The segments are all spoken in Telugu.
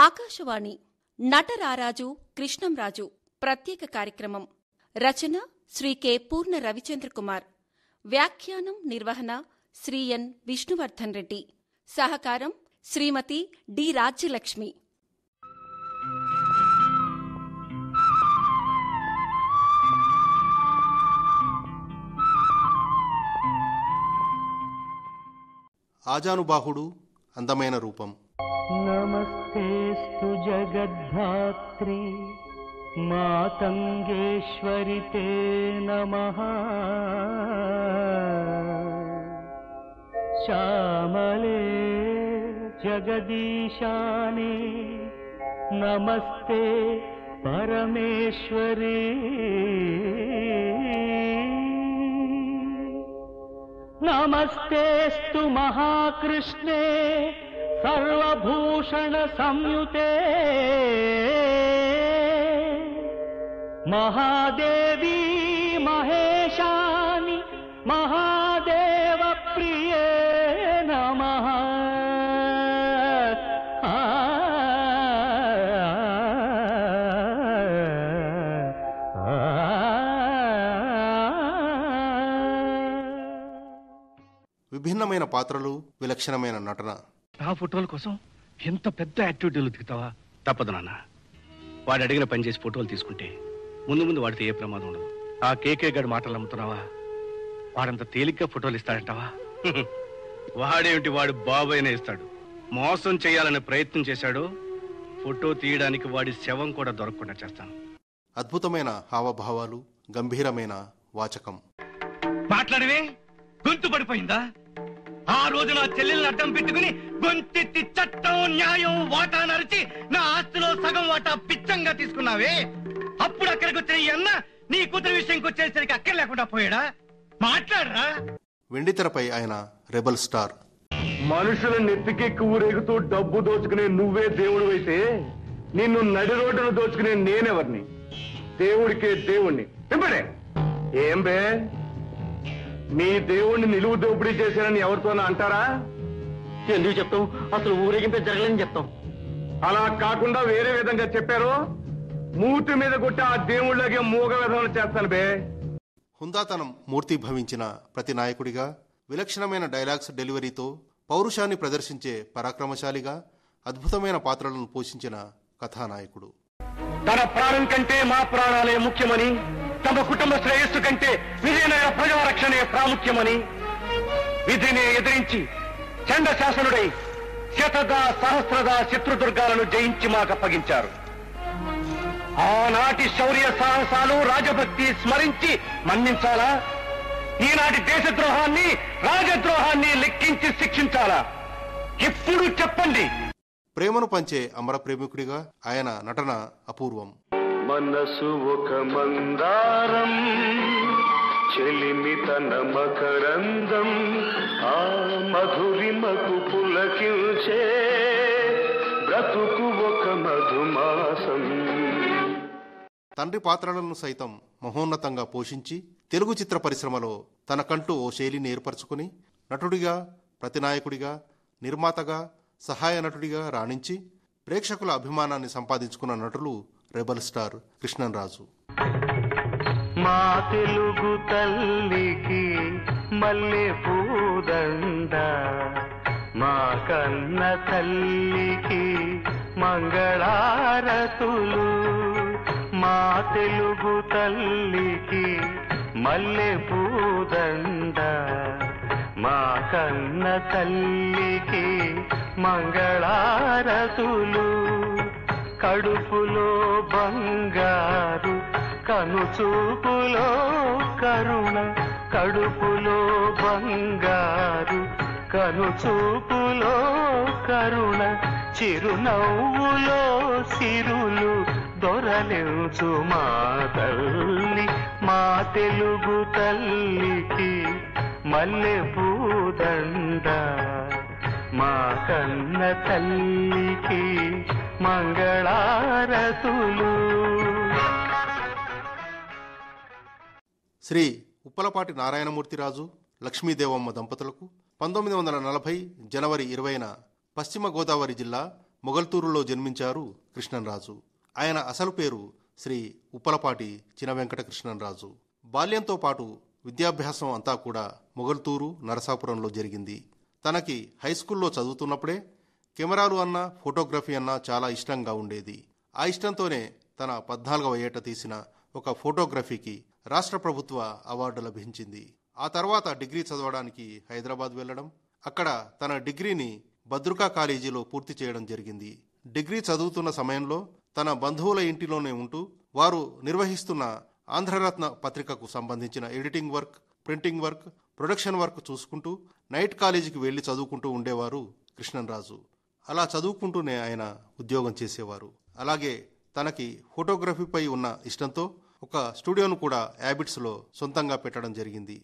ఆకాశవాణి నటరారాజు కృష్ణంరాజు ప్రత్యేక కార్యక్రమం. రచన శ్రీ కె. పూర్ణ రవిచంద్ర కుమార్. వ్యాఖ్యానం నిర్వహణ శ్రీ ఎన్. విష్ణువర్ధన్ రెడ్డి. సహకారం శ్రీమతి డి. రాజ్యలక్ష్మి. ఆజానుబాహుడు అందమైన రూపం. నమస్తేస్తు జగద్ధాత్రి మాతంగేశ్వరి తే నమః. శ్యామలే జగదీశాని నమస్తే పరమేశ్వరి. నమస్తేస్తు మహాకృష్ణే సర్వభూషణ సంయుతే మహాదేవి మహేశాని మహాదేవ ప్రియే నమః. విభిన్నమైన పాత్రలు, విలక్షణమైన నటన. ఆ ఫోటోల కోసం ఎంత పెద్ద యాక్టివిటీలు దిగుతావా? తప్పదు నాన్న. వాడు అడిగిన పని చేసి ఫోటోలు తీసుకుంటే ముందు ముందు వాడితే ఏ ప్రమాదం ఉండదు. ఆ కేకే గడి మాటలు నమ్ముతున్నావా? వాడంత తేలిగ్గా ఫోటోలు ఇస్తాడంటావా? వాడేమిటి, వాడు బాబైనా ఇస్తాడు. మోసం చేయాలనే ప్రయత్నం చేశాడు. ఫోటో తీయడానికి వాడి శవం కూడా దొరకకుండా చేస్తాను. అద్భుతమైన హావభావాలు, గంభీరమైన వాచకం. మాట్లాడవే, గొంతు పడిపోయిందా? ఆ రోజు నా చెల్లెల్ని అడ్డం పెట్టుకుని గొంతెత్తి చట్టం న్యాయం వాటా నరిచి నా ఆస్తిలో సగం వాటా పిచ్చంగా తీసుకున్నావే. అప్పుడు అక్కడికి వచ్చిన ఈ అన్న నీ కూతురు విషయంకి వచ్చేసరికి అక్కర లేకుండా పోయాడా? మాట్లాడరా. వెండితెరపై ఆయన రెబల్ స్టార్. మనుషుల నెత్తికెక్కి ఊరేగుతూ డబ్బు దోచుకునే నువ్వే దేవుడు అయితే నిన్ను నడి రోడ్డును దోచుకునే నేనెవరిని? దేవుడికే దేవుణ్ణి. చెప్పడే ఏం బే, మీ దేవుణ్ణి నిలువు దోపిడీ చేశానని ఎవరితోనా అంటారా? ఎందుకు చెప్తాం? అసలు ఊరేగింపే జరగలేని చెప్తాం. అలా కాకుండా వేరే విధంగా చెప్పారు, మూతి మీద కొట్టి ఆ దేవుళ్ళగే మూగ విధంగా చేస్తాను బే. హుందాతనం మూర్తిభవించిన ప్రతి నాయకుడిగా, విలక్షణమైన డైలాగ్స్ డెలివరీతో పౌరుషాన్ని ప్రదర్శించే పరాక్రమశాలిగా అద్భుతమైన పాత్రలను పోషించిన కథానాయకుడు. తన ప్రాణం కంటే మా ప్రాణాలే ముఖ్యమని, తమ కుటుంబ శ్రేయస్సు కంటే విజయనగర ప్రజారక్షణే ప్రాముఖ్యమని విధిని ఎదిరించి చండశాసనుడై శతదా సహస్రదా శత్రుదుర్గాలను జయించి మాకప్పగించారు. ఆనాటి శౌర్య సాహసాలు, రాజభక్తి స్మరించి మన్నించాలా? ఈనాటి దేశద్రోహాన్ని, రాజద్రోహాన్ని లెక్కించి శిక్షించాలా? ఇప్పుడు చెప్పండి. ప్రేమను పంచే అమర ప్రేమికుడిగా ఆయన నటన అపూర్వం. మనసు ఒక మందారం, చెలిమి తన మకరందం, ఆ మధురిమకు పులకించే బ్రతుకు ఒక మధుమాసం. తండ్రి పాత్రలను సైతం మహోన్నతంగా పోషించి తెలుగు చిత్ర పరిశ్రమలో తనకంటూ ఓ శైలిని ఏర్పరచుకుని నటుడిగా, ప్రతినాయకుడిగా, నిర్మాతగా, సహాయ నటుడిగా రాణించి ప్రేక్షకుల అభిమానాన్ని సంపాదించుకున్న నటులు రెబల్ స్టార్ కృష్ణంరాజు. మా తెలుగు తల్లికి మల్లె పూదండ, మా కన్న తల్లికి మంగళారతులు. మా తెలుగు తల్లికి మల్లె పూదండ, మా కన్న తల్లికి మంగళారతులు. కడుపులో బంగారు, కనుచూపులో కరుణ. కడుపులో బంగారు, కనుచూపులో కరుణ. చిరునవ్వులో సిరులు దొరలించు మా తల్లి. మా తెలుగు తల్లికి మల్లె పూదండ, మా కన్న తల్లికి మంగళారతులు. శ్రీ ఉప్పలపాటి నారాయణమూర్తిరాజు, లక్ష్మీదేవమ్మ దంపతులకు 1940 జనవరి 20న పశ్చిమ గోదావరి జిల్లా మొగల్తూరులో జన్మించారు కృష్ణంరాజు. ఆయన అసలు పేరు శ్రీ ఉప్పలపాటి చిన వెంకట కృష్ణంరాజు. బాల్యంతో పాటు విద్యాభ్యాసం అంతా కూడా మొగల్తూరు, నరసాపురంలో జరిగింది. తనకి హైస్కూల్లో చదువుతున్నప్పుడే కెమెరాలు అన్నా ఫోటోగ్రఫీ అన్నా చాలా ఇష్టంగా ఉండేది. ఆ ఇష్టంతోనే తన 14వ ఏట తీసిన ఒక ఫోటోగ్రఫీకి రాష్ట్ర ప్రభుత్వ అవార్డు లభించింది. ఆ తర్వాత డిగ్రీ చదవడానికి హైదరాబాద్ వెళ్లడం, అక్కడ తన డిగ్రీని భద్రుకా కాలేజీలో పూర్తి చేయడం జరిగింది. డిగ్రీ చదువుతున్న సమయంలో తన బంధువుల ఇంటిలోనే ఉంటూ వారు నిర్వహిస్తున్న ఆంధ్రరత్న పత్రికకు సంబంధించిన editing work, printing work, production work చూసుకుంటూ నైట్ కాలేజీకి వెళ్లి చదువుకుంటూ ఉండేవారు కృష్ణంరాజు. అలా చదువుకుంటూనే ఆయన ఉద్యోగం చేసేవారు. అలాగే తనకి ఫోటోగ్రఫీపై ఉన్న ఇష్టంతో ఒక స్టూడియోను కూడా యాబిట్స్లో సొంతంగా పెట్టడం జరిగింది.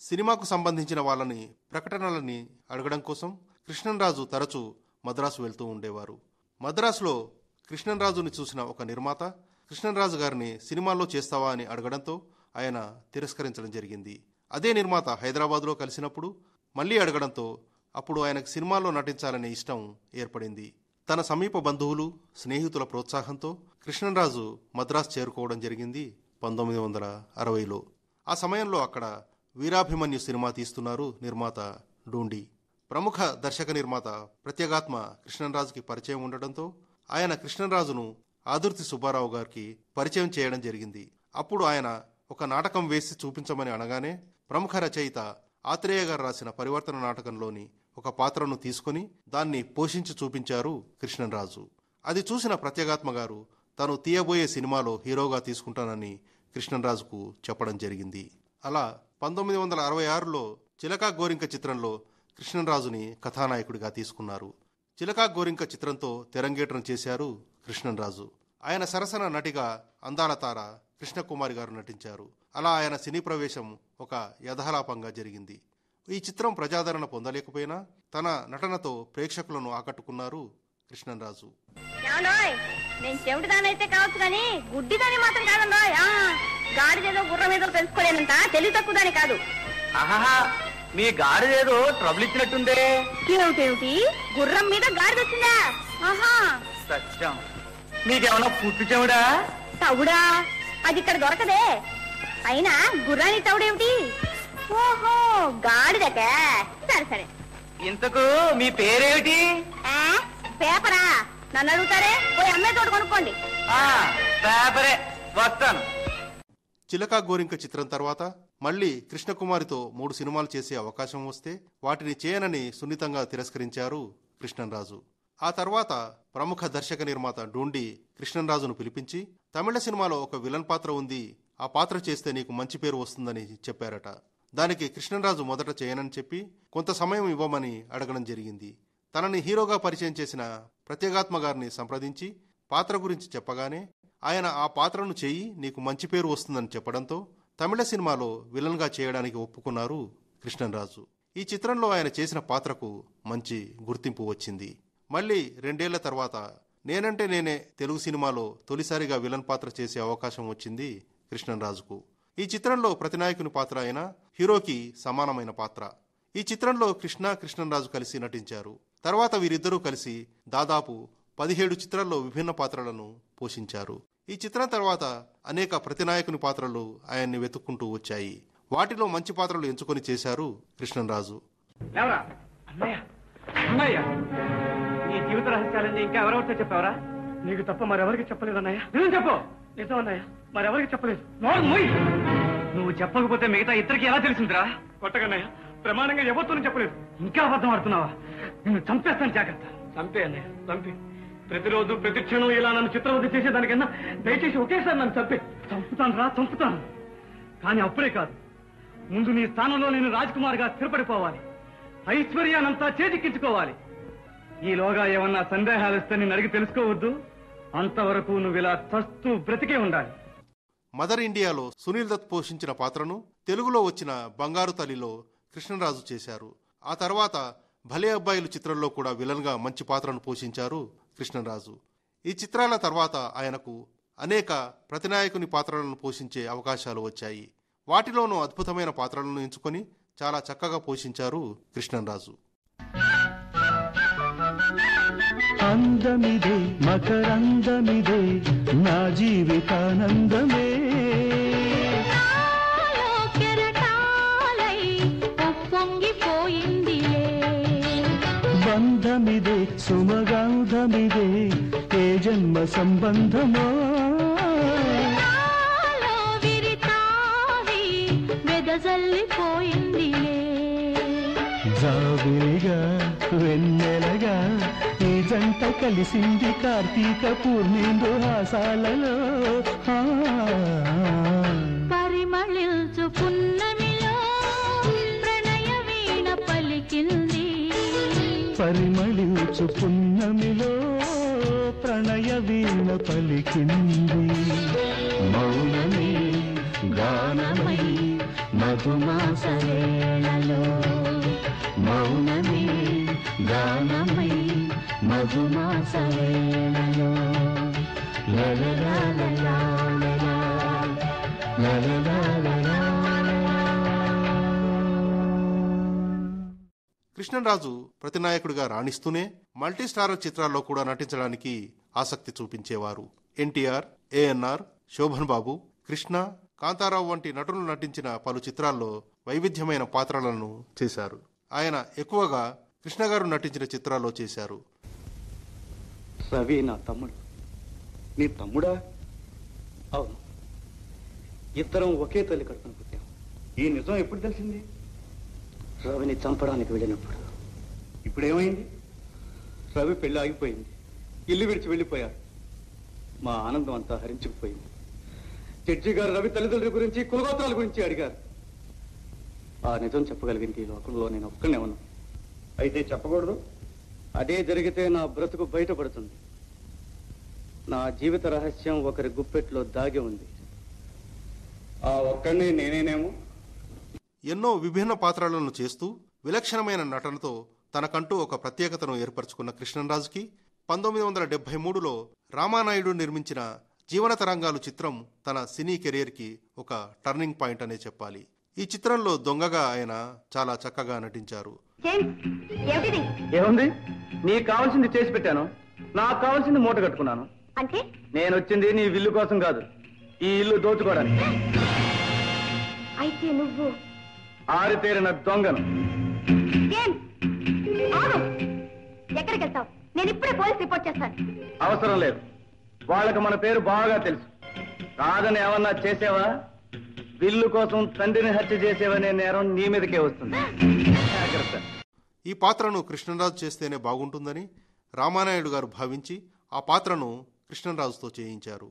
సినిమాకు సంబంధించిన వాళ్ళని ప్రకటనలని అడగడం కోసం కృష్ణంరాజు తరచూ మద్రాసు వెళ్తూ ఉండేవారు. మద్రాసులో కృష్ణంరాజుని చూసిన ఒక నిర్మాత కృష్ణంరాజు గారిని సినిమాల్లో చేస్తావా అని అడగడంతో ఆయన తిరస్కరించడం జరిగింది. అదే నిర్మాత హైదరాబాద్లో కలిసినప్పుడు మళ్లీ అడగడంతో అప్పుడు ఆయనకు సినిమాల్లో నటించాలనే ఇష్టం ఏర్పడింది. తన సమీప బంధువులు, స్నేహితుల ప్రోత్సాహంతో కృష్ణంరాజు మద్రాసు చేరుకోవడం జరిగింది 1960లో. ఆ సమయంలో అక్కడ వీరాభిమన్యు సినిమా తీస్తున్నారు నిర్మాత డూండి. ప్రముఖ దర్శక నిర్మాత ప్రత్యేగాత్మ కృష్ణంరాజుకి పరిచయం ఉండడంతో ఆయన కృష్ణంరాజును ఆదుర్తి సుబ్బారావు గారికి పరిచయం చేయడం జరిగింది. అప్పుడు ఆయన ఒక నాటకం వేసి చూపించమని అనగానే ప్రముఖ రచయిత ఆత్రేయ గారు రాసిన పరివర్తన నాటకంలోని ఒక పాత్రను తీసుకుని దాన్ని పోషించి చూపించారు కృష్ణంరాజు. అది చూసిన ప్రత్యేగాత్మ గారు తను తీయబోయే సినిమాలో హీరోగా తీసుకుంటానని కృష్ణంరాజుకు చెప్పడం జరిగింది. అలా 1966లో చిలకా గోరింక చిత్రంలో కృష్ణంరాజుని కథానాయకుడిగా తీసుకున్నారు. చిలకా గోరింక చిత్రంతో తెరంగేట్రం చేశారు కృష్ణంరాజు. ఆయన సరసన నటిగా అందాల తార కృష్ణకుమారి గారు నటించారు. అలా ఆయన సినీ ప్రవేశం ఒక యథాలాపంగా జరిగింది. ఈ చిత్రం ప్రజాదరణ పొందలేకపోయినా తన నటనతో ప్రేక్షకులను ఆకట్టుకున్నారు కృష్ణంరాజు. నేను చెవిటిదానైతే కావచ్చు కానీ గుడ్డిదాని మాత్రం కాదండి. గాడిదేదో గుర్రం ఏదో తెలుసుకోలేనంత తెలివి తక్కువదాని కాదు. మీ గాడిదేదో ట్రబుల్ ఇచ్చినట్టుందే. ఏమిటేమిటి, గుర్రం మీద గాడిద వచ్చిందా? సత్యం, మీకేమన్నా పుట్టు చెవుడా? తవుడా? అది ఇక్కడ దొరకదే. అయినా గుర్రానికి తవుడేమిటి? ఓహో, గాడిదక. సరే సరే. ఇంతకు మీ పేరేమిటి? పేపరా? నన్ను అడుగుతారే, పోయి అమ్మే తోడు కొనుక్కోండి. పేపరే, వస్తాను. చిలకా గోరింక చిత్రం తర్వాత మళ్లీ కృష్ణకుమారితో 3 సినిమాలు చేసే అవకాశం వస్తే వాటిని చేయనని సున్నితంగా తిరస్కరించారు కృష్ణంరాజు. ఆ తర్వాత ప్రముఖ దర్శక నిర్మాత డూండి కృష్ణంరాజును పిలిపించి తమిళ సినిమాలో ఒక విలన్ పాత్ర ఉంది, ఆ పాత్ర చేస్తే నీకు మంచి పేరు వస్తుందని చెప్పారట. దానికి కృష్ణంరాజు మొదట చేయనని చెప్పి కొంత సమయం ఇవ్వమని అడగడం జరిగింది. తనని హీరోగా పరిచయం చేసిన ప్రత్యేగాత్మ గారిని సంప్రదించి పాత్ర గురించి చెప్పగానే ఆయన ఆ పాత్రను చేయి, నీకు మంచి పేరు వస్తుందని చెప్పడంతో తమిళ సినిమాలో విలన్గా చేయడానికి ఒప్పుకున్నారు కృష్ణంరాజు. ఈ చిత్రంలో ఆయన చేసిన పాత్రకు మంచి గుర్తింపు వచ్చింది. మళ్లీ 2 ఏళ్ల తర్వాత నేనంటే నేనే తెలుగు సినిమాలో తొలిసారిగా విలన్ పాత్ర చేసే అవకాశం వచ్చింది కృష్ణంరాజుకు. ఈ చిత్రంలో ప్రతినాయకుని పాత్ర అయిన హీరోకి సమానమైన పాత్ర. ఈ చిత్రంలో కృష్ణంరాజు కలిసి నటించారు. తర్వాత వీరిద్దరూ కలిసి దాదాపు 17 చిత్రాల్లో విభిన్న పాత్రలను పోషించారు. ఈ చిత్రం తర్వాత అనేక ప్రతినాయకుని పాత్రలు ఆయన్ని వెతుక్కుంటూ వచ్చాయి. వాటిలో మంచి పాత్రలు ఎంచుకొని చేశారు కృష్ణంరాజు. నీ జీవిత రహస్యాలన్నీ ఇంకా ఎవరెవరితో చెప్పావరా? నీకు తప్ప మరెవరికి చెప్పలేదన్నయ్య. నిజం చెప్పు. నిజం అన్నయ్య, మరెవరికి చెప్పలేదు. నువ్వు చెప్పకపోతే మిగతా ఇద్దరికి ఎలా తెలిసిందిరా? కొట్టగన్నయ్య, ప్రమాణంగా ఎవరితోనూ చెప్పలేదు. ఇంకా అబద్ధం ఆడుతున్నావా? నిన్ను చంపేస్తాను, జాగ్రత్త. చంపే అన్నయ్య, చంపే. ప్రతిరోజు ప్రతి క్షణం ఇలా నన్ను చిత్రవద్ద చేసేదానికన్నా దయచేసి ఒకేసారి నన్ను చంపే. చంపుతాను. కానీ అప్పుడే కాదు, ముందు నీ స్థానంలో నేను రాజ్కుమార్ గా స్థిరపడిపోవాలి. ఐశ్వర్యానంతా చేజిక్కించుకోవాలి. ఈలోగా ఏమన్నా సందేహాలు వస్తే నేను అడిగి తెలుసుకోవద్దు. అంతవరకు నువ్వు ఇలా చస్తూ బ్రతికే ఉండాలి. మదర్ ఇండియాలో సునీల్ దత్ పోషించిన పాత్రను తెలుగులో వచ్చిన బంగారు తల్లిలో కృష్ణంరాజు చేశారు. ఆ తర్వాత భలే అబ్బాయిలు చిత్రంలో కూడా విలన్గా మంచి పాత్రను పోషించారు కృష్ణంరాజు. ఈ చిత్రాల తర్వాత ఆయనకు అనేక ప్రతినాయకుని పాత్రలను పోషించే అవకాశాలు వచ్చాయి. వాటిలోనూ అద్భుతమైన పాత్రలను ఎంచుకొని చాలా చక్కగా పోషించారు కృష్ణంరాజు. అందమిదే మకరందమిదే నా జీవితానందమే బంధమిదే సుమగంధమిదే ఏ జన్మ సంబంధమో జాబిలిగా వెన్నెలగా ఈ జంట కలిసింది కార్తీక పూర్ణిందు హాసాలలో పరిమళించు పున్నమిలో ప్రణయ వీణ పలికింది పరిమళించు పున్నమిలో ప్రణయ వీణ పలికింది మౌనమే గానమై మధుమాస వేళలో మౌనమే గానమై మధుమాస వేళలో లలలాలలా కృష్ణంరాజు ప్రతినాయకుడిగా రాణిస్తూనే మల్టీస్టారర్ చిత్రాల్లో కూడా నటించడానికి ఆసక్తి చూపించేవారు. ఎన్టీఆర్, ఏఎన్ఆర్, శోభన్ బాబు, కృష్ణ, కాంతారావు వంటి నటులు నటించిన పలు చిత్రాల్లో వైవిధ్యమైన పాత్రలను చేశారు. ఆయన ఎక్కువగా కృష్ణగారు నటించిన చిత్రాల్లో చేశారు. రవి నా తమ్ముడు. నీ తమ్ముడా? అవును, ఇద్దరం ఒకే తల్లి కడుపున పుట్టాం. ఈ నిజం ఎప్పుడు తెలిసింది? రవిని చంపడానికి వెళ్ళినప్పుడు. ఇప్పుడేమైంది? రవి పెళ్లి ఆగిపోయింది, ఇల్లు విడిచి వెళ్ళిపోయాడు. మా ఆనందం అంతా హరించుకుపోయింది. జడ్జి గారు రవి తల్లిదండ్రుల గురించి, కులగోత్రాల గురించి అడిగారు. ఆ నిజం చెప్పగలిగింది ఈ లోకంలో నేను ఒక్కనే ఉన్నా. అయితే చెప్పకూడదు? అదే జరిగితే నా బ్రతుకు బయటపడుతుంది. నా జీవిత రహస్యం ఒకరి గుప్పెట్లో దాగి ఉంది. ఆ ఒక్కడిని నేనేనేమో. ఎన్నో విభిన్న పాత్రలను చేస్తూ విలక్షణమైన నటనతో తనకంటూ ఒక ప్రత్యేకతను ఏర్పరచుకున్న కృష్ణంరాజుకి 1973లో రామానాయుడు నిర్మించిన జీవన తరంగాలు చిత్రం తన సినీ కెరీర్కి ఒక టర్నింగ్ పాయింట్ అనే చెప్పాలి. ఈ చిత్రంలో దొంగగా ఆయన చాలా చక్కగా నటించారు. ఏముంది? నీకు కావాల్సింది చేసి పెట్టాను, నాకు కావాల్సింది మూట కట్టుకున్నాను. అంటే నేను వచ్చింది నీ విల్లు కోసం కాదు, ఈ ఇల్లు దోచుకోవడానికి. అయితే నువ్వు ఆరితేరిన దొంగను. ఎక్కడికి వెళ్తావు? నేను ఇప్పుడే పోలీస్ రిపోర్ట్ చేస్తాను. అవసరం లేదు, వాళ్ళకి మన పేరు బాగా తెలుసు. కాదని ఏమన్నా చేసేవా? విల్లు కోసం తండ్రిని హత్య చేసేవనే నేరం నీ మీదకే వస్తుంది. ఈ పాత్రను కృష్ణంరాజు చేస్తేనే బాగుంటుందని రామానాయుడు గారు భావించి ఆ పాత్రను కృష్ణంరాజుతో చేయించారు.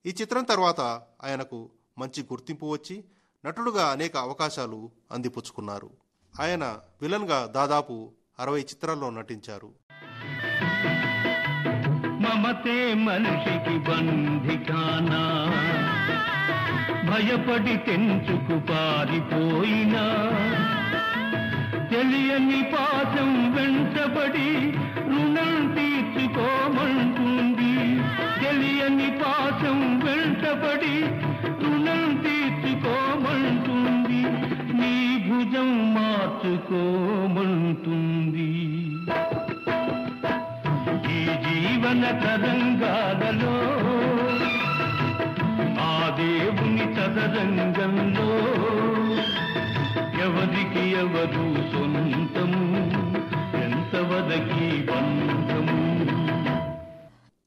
ఈ చిత్రం తర్వాత ఆయనకు మంచి గుర్తింపు వచ్చి నటుడుగా అనేక అవకాశాలు అందిపుచ్చుకున్నారు. ఆయన విలన్గా దాదాపు 60 చిత్రాల్లో నటించారు. మమతే మనిషికి బంధికానా, భయపడి తెంచుకు పారిపోయినా, తెలియని పాశం వెంటబడి రుణం తీర్చుకోమంటుంది. తెలియని పాశం వెంటబడి రుణం తీర్చుకోమంటుంది. నీ భుజం మార్చుకోమంటుంది. ఈ జీవన తరంగాలలో ఆ దేవుని చదరంగంలో ఎవరికి ఎవరు సొంతము, ఎంతవదకి బంధము.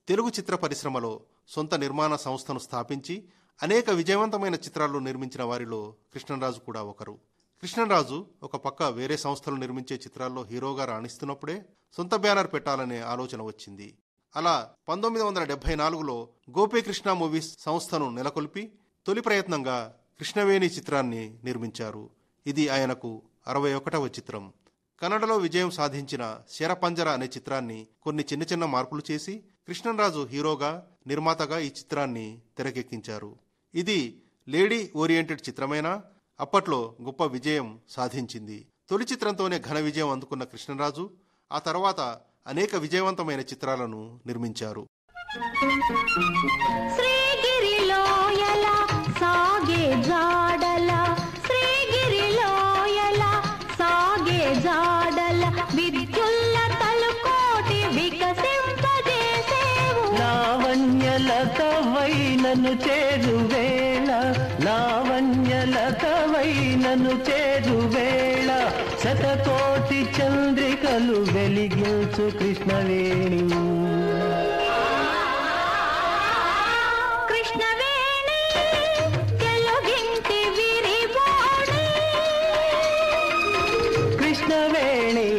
తెలుగు చిత్ర పరిశ్రమలో సొంత నిర్మాణ సంస్థను స్థాపించి అనేక విజయవంతమైన చిత్రాలు నిర్మించిన వారిలో కృష్ణంరాజు కూడా ఒకరు. కృష్ణంరాజు ఒక పక్క వేరే సంస్థలు నిర్మించే చిత్రాల్లో హీరోగా రాణిస్తున్నప్పుడే సొంత బ్యానర్ పెట్టాలనే ఆలోచన వచ్చింది. అలా 1974లో గోపీకృష్ణ మూవీస్ సంస్థను నెలకొల్పి తొలి ప్రయత్నంగా కృష్ణవేణి చిత్రాన్ని నిర్మించారు. ఇది ఆయనకు 61వ చిత్రం. కన్నడలో విజయం సాధించిన శరపంజర అనే చిత్రాన్ని కొన్ని చిన్న చిన్న మార్పులు చేసి కృష్ణంరాజు హీరోగా, నిర్మాతగా ఈ చిత్రాన్ని తెరకెక్కించారు. ఇది లేడీ ఓరియంటెడ్ చిత్రమైనా అప్పట్లో గొప్ప విజయం సాధించింది. తొలి చిత్రంతోనే ఘన విజయం అందుకున్న కృష్ణంరాజు ఆ తర్వాత అనేక విజయవంతమైన చిత్రాలను నిర్మించారు. విద్యుల్ల తలుకోటి వికసింప లావణ్యలతవైనను చేరువేళ లావణ్యలతవైనను చేరువేళ శతకోటి చంద్రికలు వెలిగించు కృష్ణవేణి కృష్ణవేణి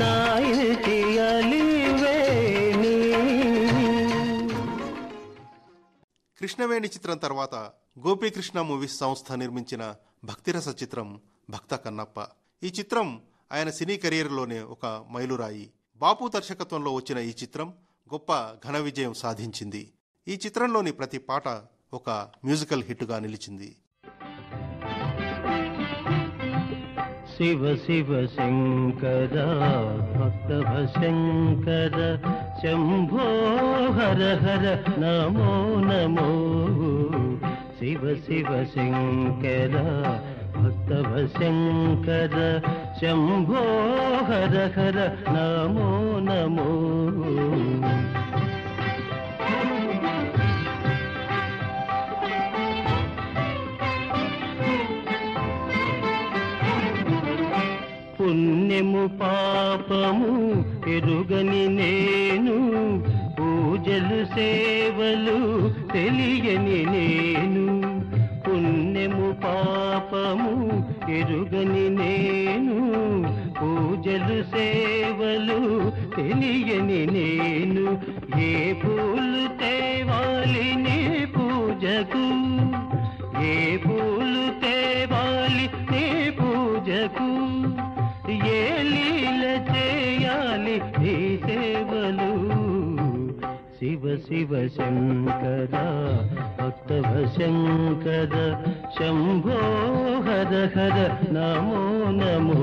నా ఇంటి అలివేణి. కృష్ణవేణి చిత్రం తర్వాత గోపీకృష్ణ మూవీస్ సంస్థ నిర్మించిన భక్తిరస చిత్రం భక్త కన్నప్ప. ఈ చిత్రం ఆయన సినీ కెరీర్లోనే ఒక మైలురాయి. బాపు దర్శకత్వంలో వచ్చిన ఈ చిత్రం గొప్ప ఘన విజయం సాధించింది. ఈ చిత్రంలోని ప్రతి పాట ఒక మ్యూజికల్ హిట్గా నిలిచింది. శివ శివ శంకర భక్తవ శంకర శంభో హర హర నమో నమో. శివ శివ శంకర భక్తవ శంకర శంభో హర హర నమో నమో. పుణ్యము పాపము ఎరుగని నేను పూజలు సేవలు తెలియని నేను. పుణ్యము పాపము ఎరుగని నేను పూజలు సేవలు తెలియని నేను. ఏ పూలు తేవాలి నీ పూజకు ఏ పూలు తేవాలి నీ పూజకు ఏ లీల చేయాలి నీ సేవలు. శివ శివ శంకర భక్తవ శంకర శంభో హర హర నమో నమో.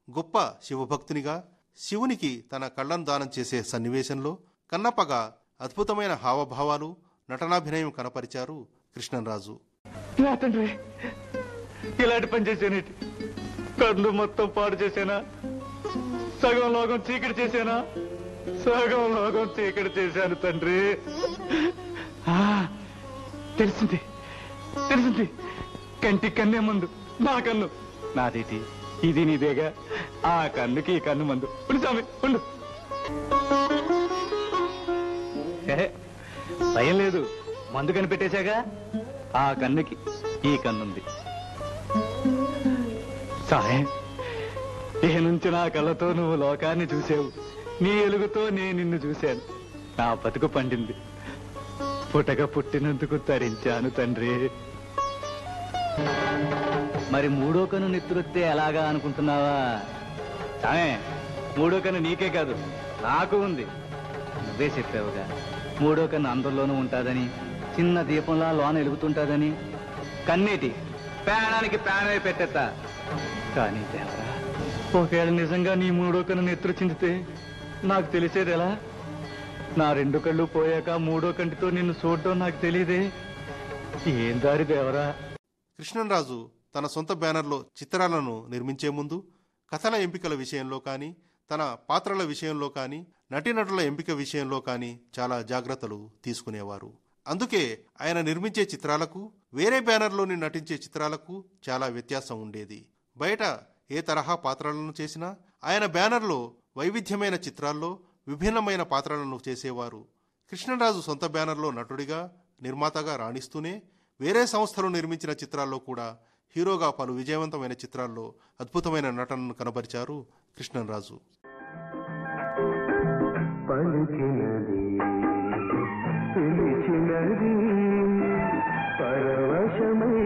గొప్ప శివభక్తునిగా శివునికి తన కళ్ళను దానం చేసే సన్నివేశంలో కన్నప్పగా అద్భుతమైన హావభావాలు నటనాభినయం కనపరిచారు కృష్ణంరాజు. నా తండ్రి, ఇలాంటి పని చేశానేటి? కళ్ళు మొత్తం పాడు చేశానా? సగం లోకం చీకటి చేశానా? సగం లోకం చీకటి చేశాను తండ్రి. తెలిసింది తెలిసింది. కంటి కన్నే మందు నా కన్ను. నాదేటి ఇది నీదేగా. ఆ కన్నుకి ఈ కన్ను మందు. ఉండు స్వామి ఉండు. భయం లేదు, మందు కనిపెట్టేశాగా. ఆ కన్నుకి ఈ కన్నుంది. సాయం ఇక నుంచి నా కళ్ళతో నువ్వు లోకాన్ని చూసావు, నీ ఎలుగుతో నేను నిన్ను చూశాను. నా బతుకు పండింది. పుటక పుట్టినందుకు తరించాను తండ్రి. మరి మూడో కన్ను నెత్తురొత్తే ఎలాగా అనుకుంటున్నావా? సామే, మూడో కన్ను నీకే కాదు నాకు ఉంది. నువ్వే చెప్పావుగా, మూడో కన్ను అందరిలోనూ ఉంటాదని, చిన్న దీపంలా లోన ఎలుగుతుంటాదని. కన్నేటి ప్రాణానికి ప్రాణమే పెట్టేస్తా. కానీ దేవరా, ఒకవేళ నిజంగా నీ మూడో కన్ను నెత్తురు చిందితే నాకు తెలిసేది ఎలా? నా రెండు కళ్ళు పోయాక మూడో కంటితో నిన్ను చూడటం నాకు తెలియదే. ఏం దారి దేవరా? కృష్ణంరాజు తన సొంత బ్యానర్లో చిత్రాలను నిర్మించే ముందు కథల ఎంపికల విషయంలో కానీ, తన పాత్రల విషయంలో కానీ, నటీనటుల ఎంపిక విషయంలో కానీ చాలా జాగ్రత్తలు తీసుకునేవారు. అందుకే ఆయన నిర్మించే చిత్రాలకు వేరే బ్యానర్లోని నటించే చిత్రాలకు చాలా వ్యత్యాసం ఉండేది. బయట ఏ తరహా పాత్రలను చేసినా ఆయన బ్యానర్లో వైవిధ్యమైన చిత్రాల్లో విభిన్నమైన పాత్రలను చేసేవారు. కృష్ణంరాజు సొంత బ్యానర్లో నటుడిగా, నిర్మాతగా రాణిస్తూనే వేరే సంస్థలు నిర్మించిన చిత్రాల్లో కూడా హీరోగా పలు విజయవంతమైన చిత్రాల్లో అద్భుతమైన నటనను కనబరిచారు కృష్ణంరాజు. పలికినది పిలిచినది పరవశమై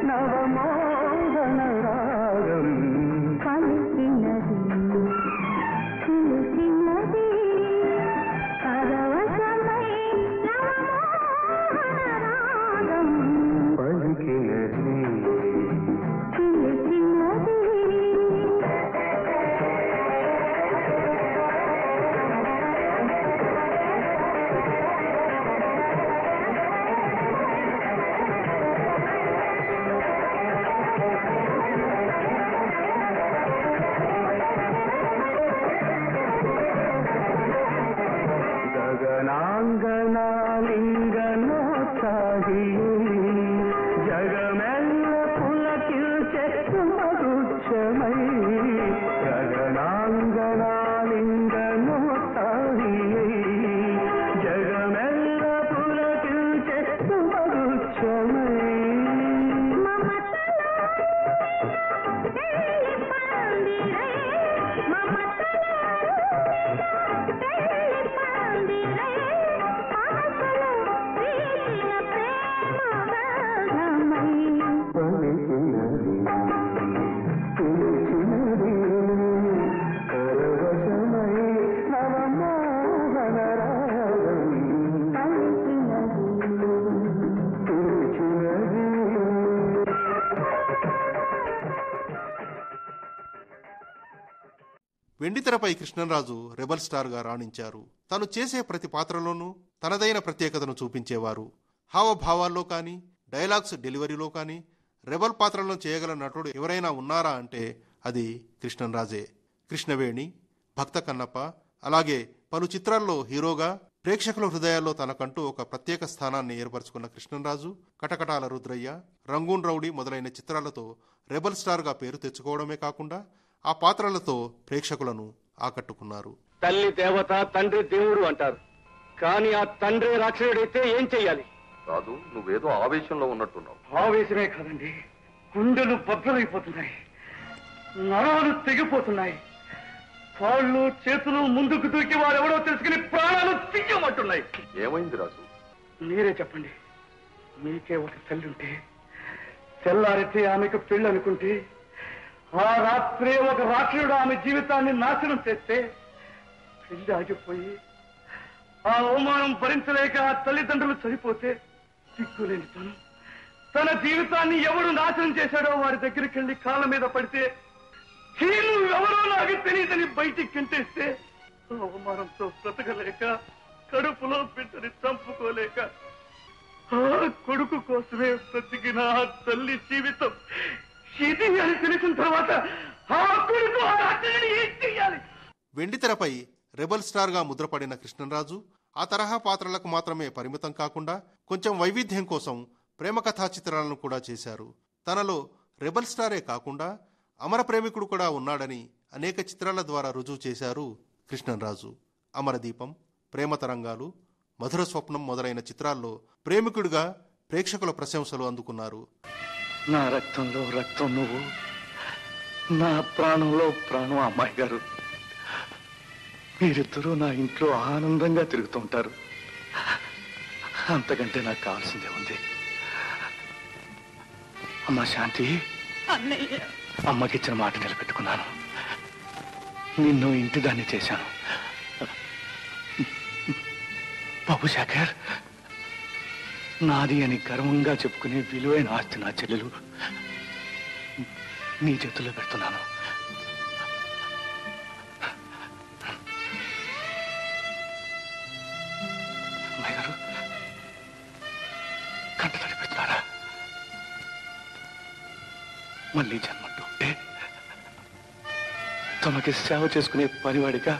నవమోహన రాగం. పలికినది పిలిచినది పరవశమై నవమోహన రాగం. పలికినది పిలిచినది. వెండితెరపై కృష్ణంరాజు రెబల్ స్టార్గా రాణించారు. తను చేసే ప్రతి పాత్రలోనూ తనదైన ప్రత్యేకతను చూపించేవారు. హావభావాల్లో కానీ, డైలాగ్స్ డెలివరీలో కానీ రెబల్ పాత్రలను చేయగల నటుడు ఎవరైనా ఉన్నారా అంటే అది కృష్ణంరాజే. కృష్ణవేణి, భక్త కన్నప్ప, అలాగే పలు చిత్రాల్లో హీరోగా ప్రేక్షకుల హృదయాల్లో తనకంటూ ఒక ప్రత్యేక స్థానాన్ని ఏర్పరచుకున్న కృష్ణంరాజు కటకటాల రుద్రయ్య, రంగూన్ రౌడీ మొదలైన చిత్రాలతో రెబల్ స్టార్గా పేరు తెచ్చుకోవడమే కాకుండా ఆ పాత్రలతో ప్రేక్షకులను ఆకట్టుకున్నారు. తల్లి దేవత, తండ్రి దేవుడు అంటారు, కానీ ఆ తండ్రి రాక్షసుడైతే ఏం చెయ్యాలి? కాదు, నువ్వేదో ఆవేశంలో ఉన్నట్టున్నావు. ఆవేశమే కాదండి, గుండెలు బద్దలైపోతున్నాయి, నరాలు తెగిపోతున్నాయి, కాళ్ళు చేతులు ముందుకు దూకి వారెవడో తెలుసుకుని ప్రాణాలు తీయమంటున్నాయి. ఏమైంది రాజు? మీరే చెప్పండి. మీకే ఒక తల్లి ఉంటే, తెల్లారితే ఆమెకు పెళ్లి అనుకుంటే, ఆ రాత్రే ఒక రాక్షసుడు ఆమె జీవితాన్ని నాశనం చేస్తే పెళ్లి ఆగిపోయి ఆ అవమానం భరించలేక ఆ తల్లిదండ్రులు చనిపోతే దిక్కులేని తన జీవితాన్ని ఎవడు నాశనం చేశాడో వారి దగ్గరికి వెళ్ళి కాళ్ళ మీద పడితే ఎవరో నాకు తెలియదని బయటికి కింటేస్తే అవమానంతో బ్రతకలేక కడుపులో బిడ్డని చంపుకోలేక ఆ కొడుకు కోసమే బ్రతికిన ఆ తల్లి జీవితం ఇది అని తెలిసిన తర్వాత ఆ కొడుకు ఆ రాత్రిని ఏం చెయ్యాలి? వెండితెరపై రెబల్ స్టార్గా ముద్రపడిన కృష్ణంరాజు ఆ తరహా పాత్రలకు మాత్రమే పరిమితం కాకుండా కొంచెం వైవిధ్యం కోసం ప్రేమ కథా చిత్రాలను కూడా చేశారు. తనలో రెబల్ స్టారే కాకుండా అమర ప్రేమికుడు కూడా ఉన్నాడని అనేక చిత్రాల ద్వారా రుజువు చేశారు కృష్ణంరాజు. అమరదీపం, ప్రేమ తరంగాలు, మధుర స్వప్నం మొదలైన చిత్రాల్లో ప్రేమికుడిగా ప్రేక్షకుల ప్రశంసలు అందుకున్నారు. నా రక్తంలో రక్తం నువ్వు, నా ప్రాణంలో ప్రాణం అమ్మాయి గారు. మీరిద్దరూ నా ఇంట్లో ఆనందంగా తిరుగుతుంటారు. అంతకంటే నాకు కావాల్సిందే ఉంది. అమ్మా శాంతి, అమ్మకిచ్చిన మాట నిలబెట్టుకున్నాను. నిన్ను ఇంటి దాన్ని చేశాను. బాబు శేఖర్, నాది అని గర్వంగా చెప్పుకునే విలువైన ఆస్తి నా చెల్లెలు నీ చేతుల్లో పెడుతున్నాను. అమ్మాయి గారు, కంట తడి పెడుతున్నారా? మళ్ళీ జన్మంటూ ఉంటే తమకి సేవ చేసుకునే పనివాడిగా,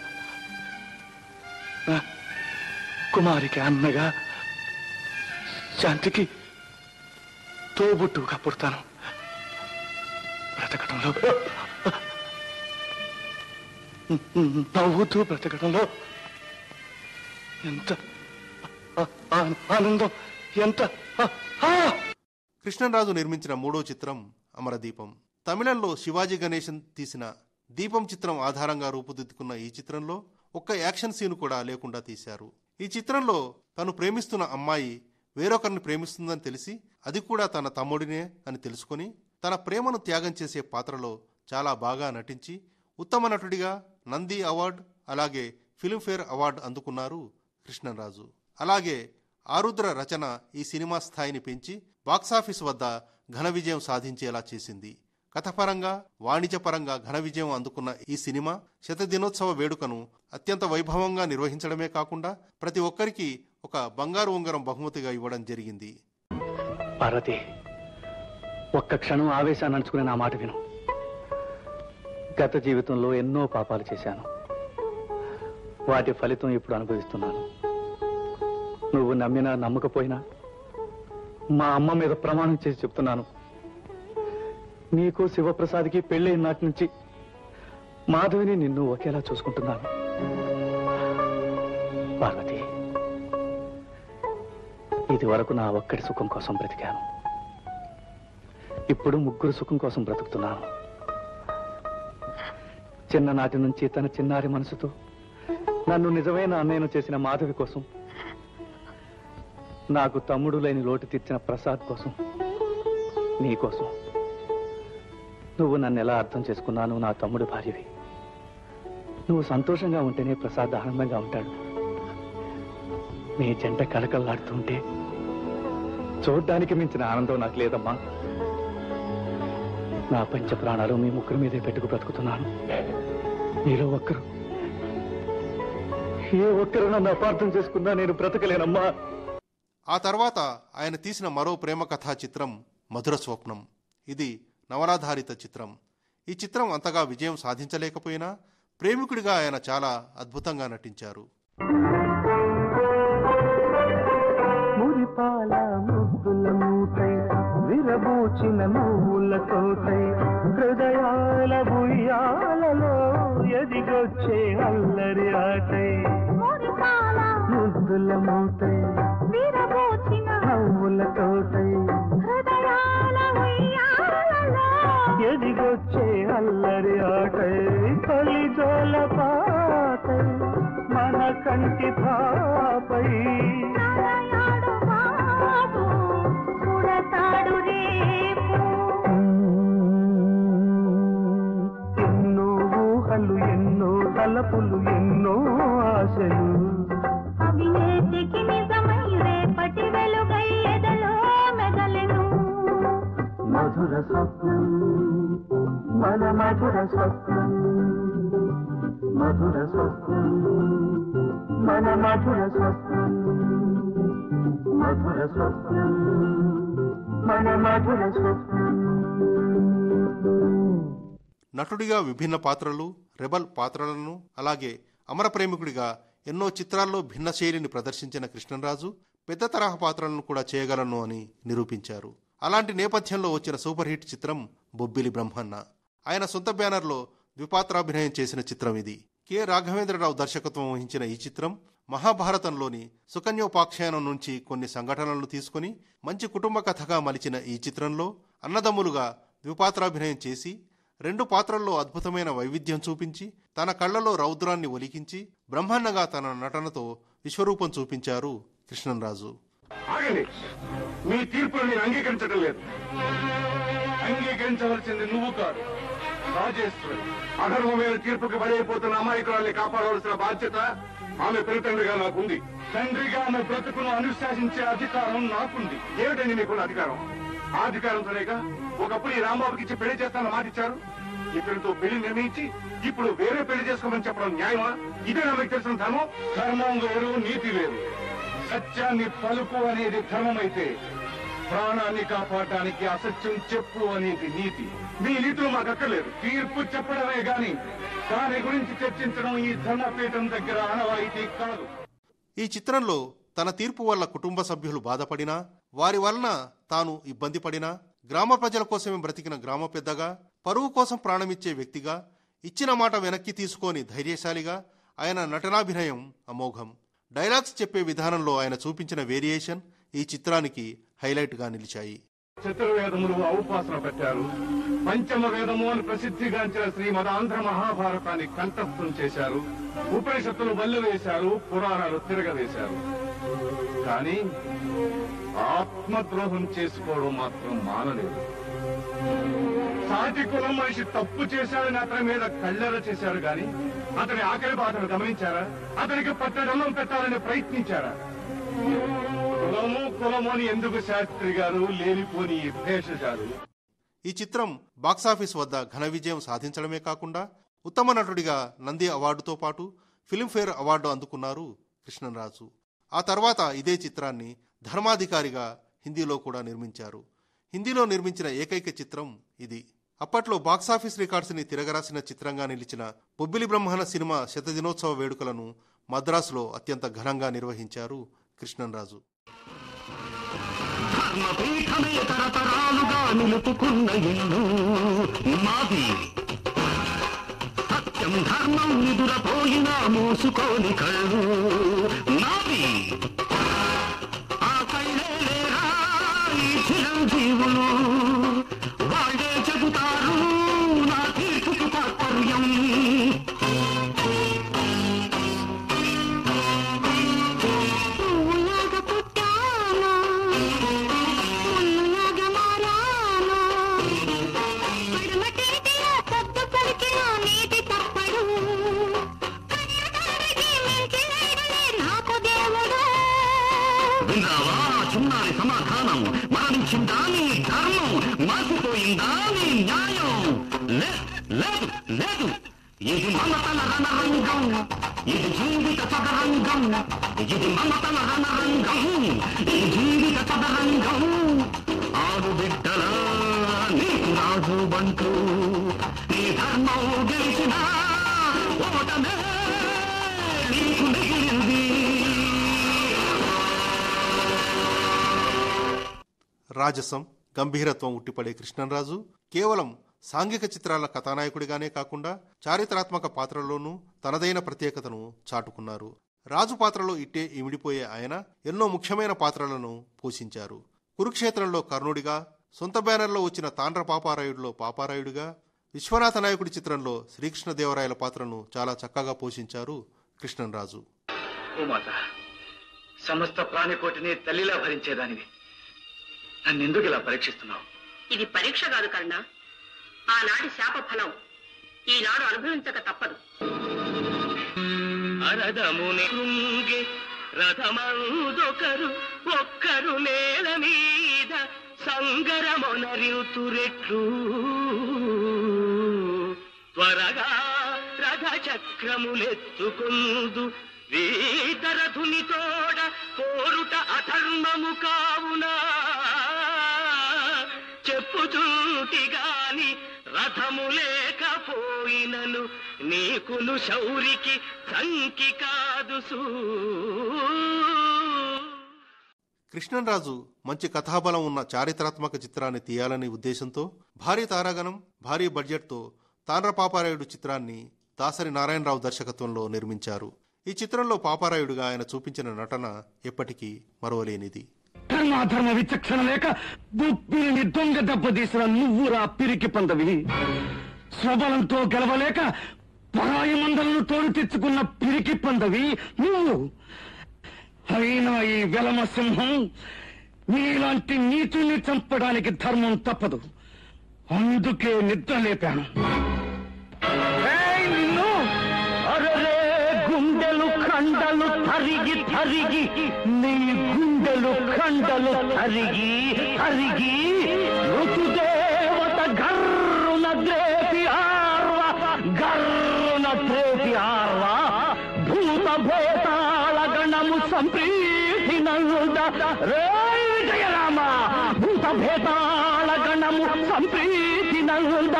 కుమారికి అన్నగా, శాంతికి తోబుట్టుగా పుడతాను. బ్రతకడంలో నవ్వుతూ బ్రతకడంలో ఎంత ఆనందం, ఎంత. కృష్ణంరాజు నిర్మించిన మూడో చిత్రం అమరదీపం. తమిళంలో శివాజీ గణేశన్ తీసిన దీపం చిత్రం ఆధారంగా రూపుదిద్దుకున్న ఈ చిత్రంలో ఒక్క యాక్షన్ సీన్ కూడా లేకుండా తీశారు. ఈ చిత్రంలో తను ప్రేమిస్తున్న అమ్మాయి వేరొకరిని ప్రేమిస్తుందని తెలిసి అది కూడా తన తమ్ముడినే అని తెలుసుకొని తన ప్రేమను త్యాగం చేసే పాత్రలో చాలా బాగా నటించి ఉత్తమ నటుడిగా నంది అవార్డు, అలాగే ఫిల్మ్ఫేర్ అవార్డు అందుకున్నారు కృష్ణంరాజు. అలాగే ఆరుద్ర రచన ఈ సినిమా స్థాయిని పెంచి బాక్సాఫీస్ వద్ద ఘన విజయం సాధించేలా చేసింది. కథపరంగా, వాణిజ్యపరంగా ఘన విజయం అందుకున్న ఈ సినిమా శతదినోత్సవ వేడుకను అత్యంత వైభవంగా నిర్వహించడమే కాకుండా ప్రతి ఒక్కరికి ఒక బంగారు ఉంగరం బహుమతిగా ఇవ్వడం జరిగింది. పార్వతి, ఒక్క క్షణం ఆవేశాన్ని అంచుకునే నా మాట విను. గత జీవితంలో ఎన్నో పాపాలు చేశాను. వాటి ఫలితం ఇప్పుడు అనుభవిస్తున్నాను. నువ్వు నమ్మినా నమ్మకపోయినా మా అమ్మ మీద ప్రమాణం చేసి చెప్తున్నాను, నీకు శివప్రసాద్కి పెళ్ళైన నాటి నుంచి మాధవిని నిన్ను ఒకేలా చూసుకుంటున్నాను. పార్వతి, ఇది వరకు నా ఒక్కడి సుఖం కోసం బ్రతికాను. ఇప్పుడు ముగ్గురు సుఖం కోసం బ్రతుకుతున్నాను. చిన్ననాటి నుంచి తన చిన్నారి మనసుతో నన్ను నిజమైన అన్నయ్యను చేసిన మాధవి కోసం, నాకు తమ్ముడు లేని లోటు తీర్చిన ప్రసాద్ కోసం, నీ కోసం. నువ్వు నన్ను ఎలా అర్థం చేసుకున్నాను? నా తమ్ముడు భార్యవి. నువ్వు సంతోషంగా ఉంటేనే ప్రసాద్ ఆనందంగా ఉంటాడు. నీ జంట కలకల్లాడుతుంటే చూడ్డానికి మించిన ఆనందం నాకు లేదమ్మా. నా పంచ ప్రాణాలు మీ ముగ్గురి మీదే పెట్టుకు బ్రతుకుతున్నాను. మీలో ఏ ఒక్కరు నన్ను అపార్థం చేసుకున్నా నేను బ్రతకలేనమ్మా. ఆ తర్వాత ఆయన తీసిన మరో ప్రేమ కథా చిత్రం మధుర స్వప్నం. ఇది నవలాధారిత చిత్రం. ఈ చిత్రం అంతగా విజయం సాధించలేకపోయినా ప్రేమికుడిగా ఆయన చాలా అద్భుతంగా నటించారు. మురిపాల ముద్దుల మూటై విరబూచిన నువ్వుల తోటై హృదయాల బుయ్యాలలో ఎదిగొచ్చే అల్లరి ఆటై ముద్దుల మూటై విరబూచిన నువ్వుల తోటై హృదయాల బుయ్యాలలో ఎదిగొచ్చే అల్లరి ఆటై తొలిజోల పాటై మన కంటి పాపై ఎన్నో ఊహలు ఎన్నో తలపులు ఎన్నో ఆశలు అవి నేటికి నిజమై రేపటి వెలుగై ఎదలో మెదలెను. మధుర స్వప్నం మన మధుర స్వప్నం మధుర స్వప్నం మన మధుర స్వప్నం మధుర స్వప్నం మన మధుర స్వప్నం. నటుడిగా విభిన్న పాత్రలు, రెబల్ పాత్రలను, అలాగే అమర ప్రేమికుడిగా ఎన్నో చిత్రాల్లో భిన్న శైలిని ప్రదర్శించిన కృష్ణంరాజు పెద్ద తరహా పాత్రలను కూడా చేయగలను అని నిరూపించారు. అలాంటి నేపథ్యంలో వచ్చిన సూపర్ హిట్ చిత్రం బొబ్బిలి బ్రహ్మన్న. ఆయన సొంత బ్యానర్లో ద్విపాత్రాభినయం చేసిన చిత్రం ఇది. కె రాఘవేంద్రరావు దర్శకత్వం వహించిన ఈ చిత్రం మహాభారతంలోని సుకన్యోపాఖ్యానం నుంచి కొన్ని సంఘటనలను తీసుకుని మంచి కుటుంబ కథగా మలిచిన ఈ చిత్రంలో అన్నదమ్ములుగా ద్విపాత్రాభినయం చేసి 2 పాత్రల్లో అద్భుతమైన వైవిధ్యం చూపించి తన కళ్లలో రౌద్రాన్ని ఒలికించి బ్రహ్మన్నగా తన నటనతో విశ్వరూపం చూపించారు కృష్ణంరాజు. మీ తీర్పును నేను అంగీకరించడం లేదు. అంగీకరించవలసింది నువ్వు కాదు, రాజేశ్వరి. అధర్మమైన తీర్పుకి బలైపోతున్న అమాయకురాల్ని కాపాడవలసిన బాధ్యత ఆమె పెరుతండ్రిగా నాకుంది. తండ్రిగా ఆమె బ్రతుకును అనుశాసించే అధికారం నాకుంది. ఏమిటండి మీకున్న అధికారం? ఆ అధికారంతోనేగా ఒకప్పుడు ఈ రాంబాబుకి ఇచ్చి పెళ్లి చేస్తానని మాటిచ్చారు. ఇతనితో పెళ్లి నిర్ణయించి ఇప్పుడు వేరే పెళ్లి చేసుకోమని చెప్పడం న్యాయమా? ఇదే నాకు తెలిసిన ధర్మం. ధర్మం వేరు, నీతి వేరు. సత్యాన్ని పలుకు అనేది ధర్మమైతే ప్రాణాన్ని కాపాడటానికి అసత్యం చెప్పు అనేది నీతి. మీ నీతులు మాకు అక్కర్లేదు. తీర్పు చెప్పడమే గాని దాని గురించి చర్చించడం ఈ ధర్మపీఠం దగ్గర ఆనవాయితీ కాదు. ఈ చిత్రంలో తన తీర్పు వల్ల కుటుంబ సభ్యులు బాధపడినా, వారి వలన తాను ఇబ్బంది పడినా, గ్రామ ప్రజల కోసమే బ్రతికిన గ్రామ పెద్దగా, పరువు కోసం ప్రాణమిచ్చే వ్యక్తిగా, ఇచ్చిన మాట వెనక్కి తీసుకొని ధైర్యశాలిగా ఆయన నటనాభినయం అమోఘం. డైలాగ్స్ చెప్పే విధానంలో ఆయన చూపించిన వేరియేషన్ ఈ చిత్రానికి హైలైట్గా నిలిచాయి. చతుర్వేదములు ఔపాసన పెట్టారు. పంచమ వేదము అని ప్రసిద్ధిగాంచిన శ్రీమదాంధ్ర మహాభారతాన్ని కంఠస్థం చేశారు. ఉపనిషత్తులు బల్లు వేశారు, పురాణాలు తిరగవేశారు. కానీ ఆత్మద్రోహం చేసుకోవడం మాత్రం మానలేదు. సాటి కులం మనిషి తప్పు చేశాడని అతని మీద కళ్ళెర చేశారు గాని అతని ఆకలి బాధను గమనించారా? అతనికి పట్టడన్నం పెట్టాలని ప్రయత్నించారా? కులము అని ఎందుకు శాస్త్రి గారు లేనిపోని భేషజాలు. ఈ చిత్రం బాక్సాఫీస్ వద్ద ఘన విజయం సాధించడమే కాకుండా ఉత్తమ నటుడిగా నంది అవార్డుతో పాటు ఫిల్మ్ఫేర్ అవార్డు అందుకున్నారు కృష్ణంరాజు. ఆ తర్వాత ఇదే చిత్రాన్ని ధర్మాధికారిగా హిందీలో కూడా నిర్మించారు. హిందీలో నిర్మించిన ఏకైక చిత్రం ఇది. అప్పట్లో బాక్సాఫీస్ రికార్డ్స్ని తిరగరాసిన చిత్రంగా నిలిచిన బొబ్బిలి బ్రహ్మణ సినిమా శతదినోత్సవ వేడుకలను మద్రాసులో అత్యంత ఘనంగా నిర్వహించారు కృష్ణంరాజు. ధర్మపీఠమే తరతరాలుగా నిలుపుకున్న ఇల్లు మాది. సత్యం ధర్మం నిదురపోయినా మూసుకోని కళ్ళు నాది. ఆ కళ్ళే లేరా ఈ చిరంజీవులు, వాళ్ళే చెబుతారు నా తీర్పుకు తాత్పర్యం. చిన్నారి సమాధానం, మరణించిందా నీ ధర్మం, మాసిపోయిందా నీ న్యాయం? లేదు లేదు, ఇది మమతల రణరంగం, ఇది జీవిత చదరంగం, ఇది మమతల రణరంగం, ఇది జీవిత చదరంగం. ఆరు బిడ్డల నీకు రాజు బంటూ, నీ ధర్మం గెలిచిన ఓటమే నీకు మిగిలింది. రాజసం, గంభీరత్వం ఉట్టిపడే కృష్ణంరాజు కేవలం సాంఘిక చిత్రాల కథానాయకుడిగానే కాకుండా చారిత్రాత్మక పాత్రల్లోనూ తనదైన ప్రత్యేకతను చాటుకున్నారు. రాజు పాత్రలో ఇట్టే ఇమిడిపోయే ఆయన ఎన్నో ముఖ్యమైన పాత్రలను పోషించారు. కురుక్షేత్రంలో కర్ణుడిగా, సొంత బ్యానర్లో వచ్చిన తాండ్ర పాపారాయుడులో పాపారాయుడిగా, విశ్వనాథ నాయకుడి చిత్రంలో శ్రీకృష్ణదేవరాయల పాత్రను చాలా చక్కగా పోషించారు కృష్ణంరాజు. ఓ మాత, సమస్త ప్రాణికోటిని తల్లిలా భరించేదానివి, నన్నెందుకు ఇలా పరీక్షిస్తున్నావు? ఇది పరీక్ష కాదు కర్ణ, ఆనాటి శాప ఫలం ఈనాడు అనుభవించక తప్పదు. అరదముని కృంగి రథమందొకరు, ఒక్కరు నేల మీద సంగరమొనరితురెట్లు. త్వరగా రథ చక్రములెత్తుకుందు, వీతరథుని తోడ కోరుట అధర్మము కావునా. చెప్పుచూటి గాని రథము లేకపోయినను, నీకును శౌరికి సంకి కాదు. కృష్ణంరాజు మంచి కథాబలం ఉన్న చారిత్రాత్మక చిత్రాన్ని తీయాలనే ఉద్దేశంతో భారీ తారాగణం, భారీ బడ్జెట్తో తాండ్ర పాపారాయుడు చిత్రాన్ని దాసరి నారాయణరావు దర్శకత్వంలో నిర్మించారు. ఈ చిత్రంలో పాపారాయుడుగా ఆయన చూపించిన నటన ఎప్పటికీ మరువలేనిది. ధర్మాధర్మ విచక్షణ లేక బుప్పిని దొంగ దెబ్బతీసిన నువ్వురా పిరికి పందవి. స్వబలంతో గెలవలేక పరాయి మందలను తోడు తెచ్చుకున్న పిరికి పందవి నువ్వు. అయినా ఈ వెలమ సింహం నీలాంటి నీచుని చంపడానికి ధర్మం తప్పదు, అందుకే నిద్ర లేపాను. నిన్ను అరే గుండెలు ఖండలు తరిగి తరిగి, నీ గుండెలు ఖండలు తరిగి తరిగి, ఋతుదేవత గర్రున ద్రేపి ఆర్వ, గర్రున ద్రేపి ఆర్వ, భూత భేతాళ గణము సంప్రీతినంద. రే విజయరామ, భూత భేతాళ గణము సంప్రీతినంద,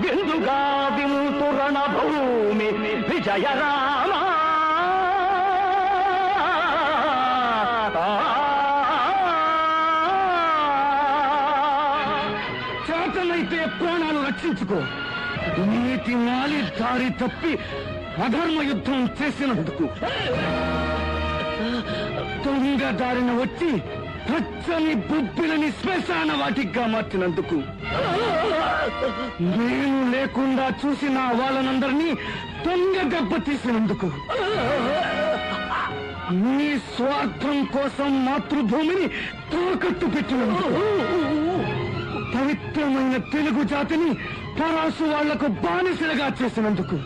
బిందుగా విముతురణ భూమి విజయరామ. చేతనైతే ప్రాణాలు రక్షించుకో. నీతి మాలి దారి తప్పి అధర్మ యుద్ధం చేసినందుకు, దొంగ దారిన వచ్చి పచ్చని బుబ్బిలని శ్మశాన వాటిగా మార్చినందుకు, నేను లేకుండా చూసిన వాళ్ళనందరినీ దొంగ దెబ్బ తీసినందుకు, నీ స్వార్థం కోసం మాతృభూమిని తాకట్టు పెట్టినందుకు, పవిత్రమైన తెలుగు జాతిని పరాసు వాళ్లకు బానిసలుగా చేసినందుకు.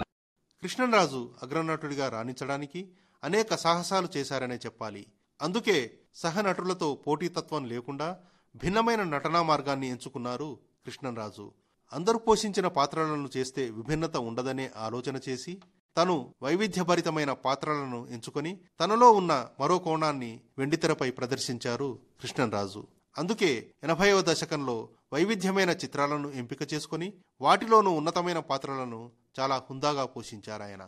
కృష్ణంరాజు అగ్రనటుడిగా రాణించడానికి అనేక సాహసాలు చేశారనే చెప్పాలి. అందుకే సహనటులతో పోటీతత్వం లేకుండా భిన్నమైన నటనా మార్గాన్ని ఎంచుకున్నారు కృష్ణంరాజు. అందరూ పోషించిన పాత్రలను చేస్తే విభిన్నత ఉండదనే ఆలోచన చేసి తను వైవిధ్యభరితమైన పాత్రలను ఎంచుకొని తనలో ఉన్న మరో కోణాన్ని వెండితెరపై ప్రదర్శించారు కృష్ణంరాజు. అందుకే 80వ దశకంలో వైవిధ్యమైన చిత్రాలను ఎంపిక చేసుకుని వాటిలోనూ ఉన్నతమైన పాత్రలను చాలా హుందాగా పోషించారాయన.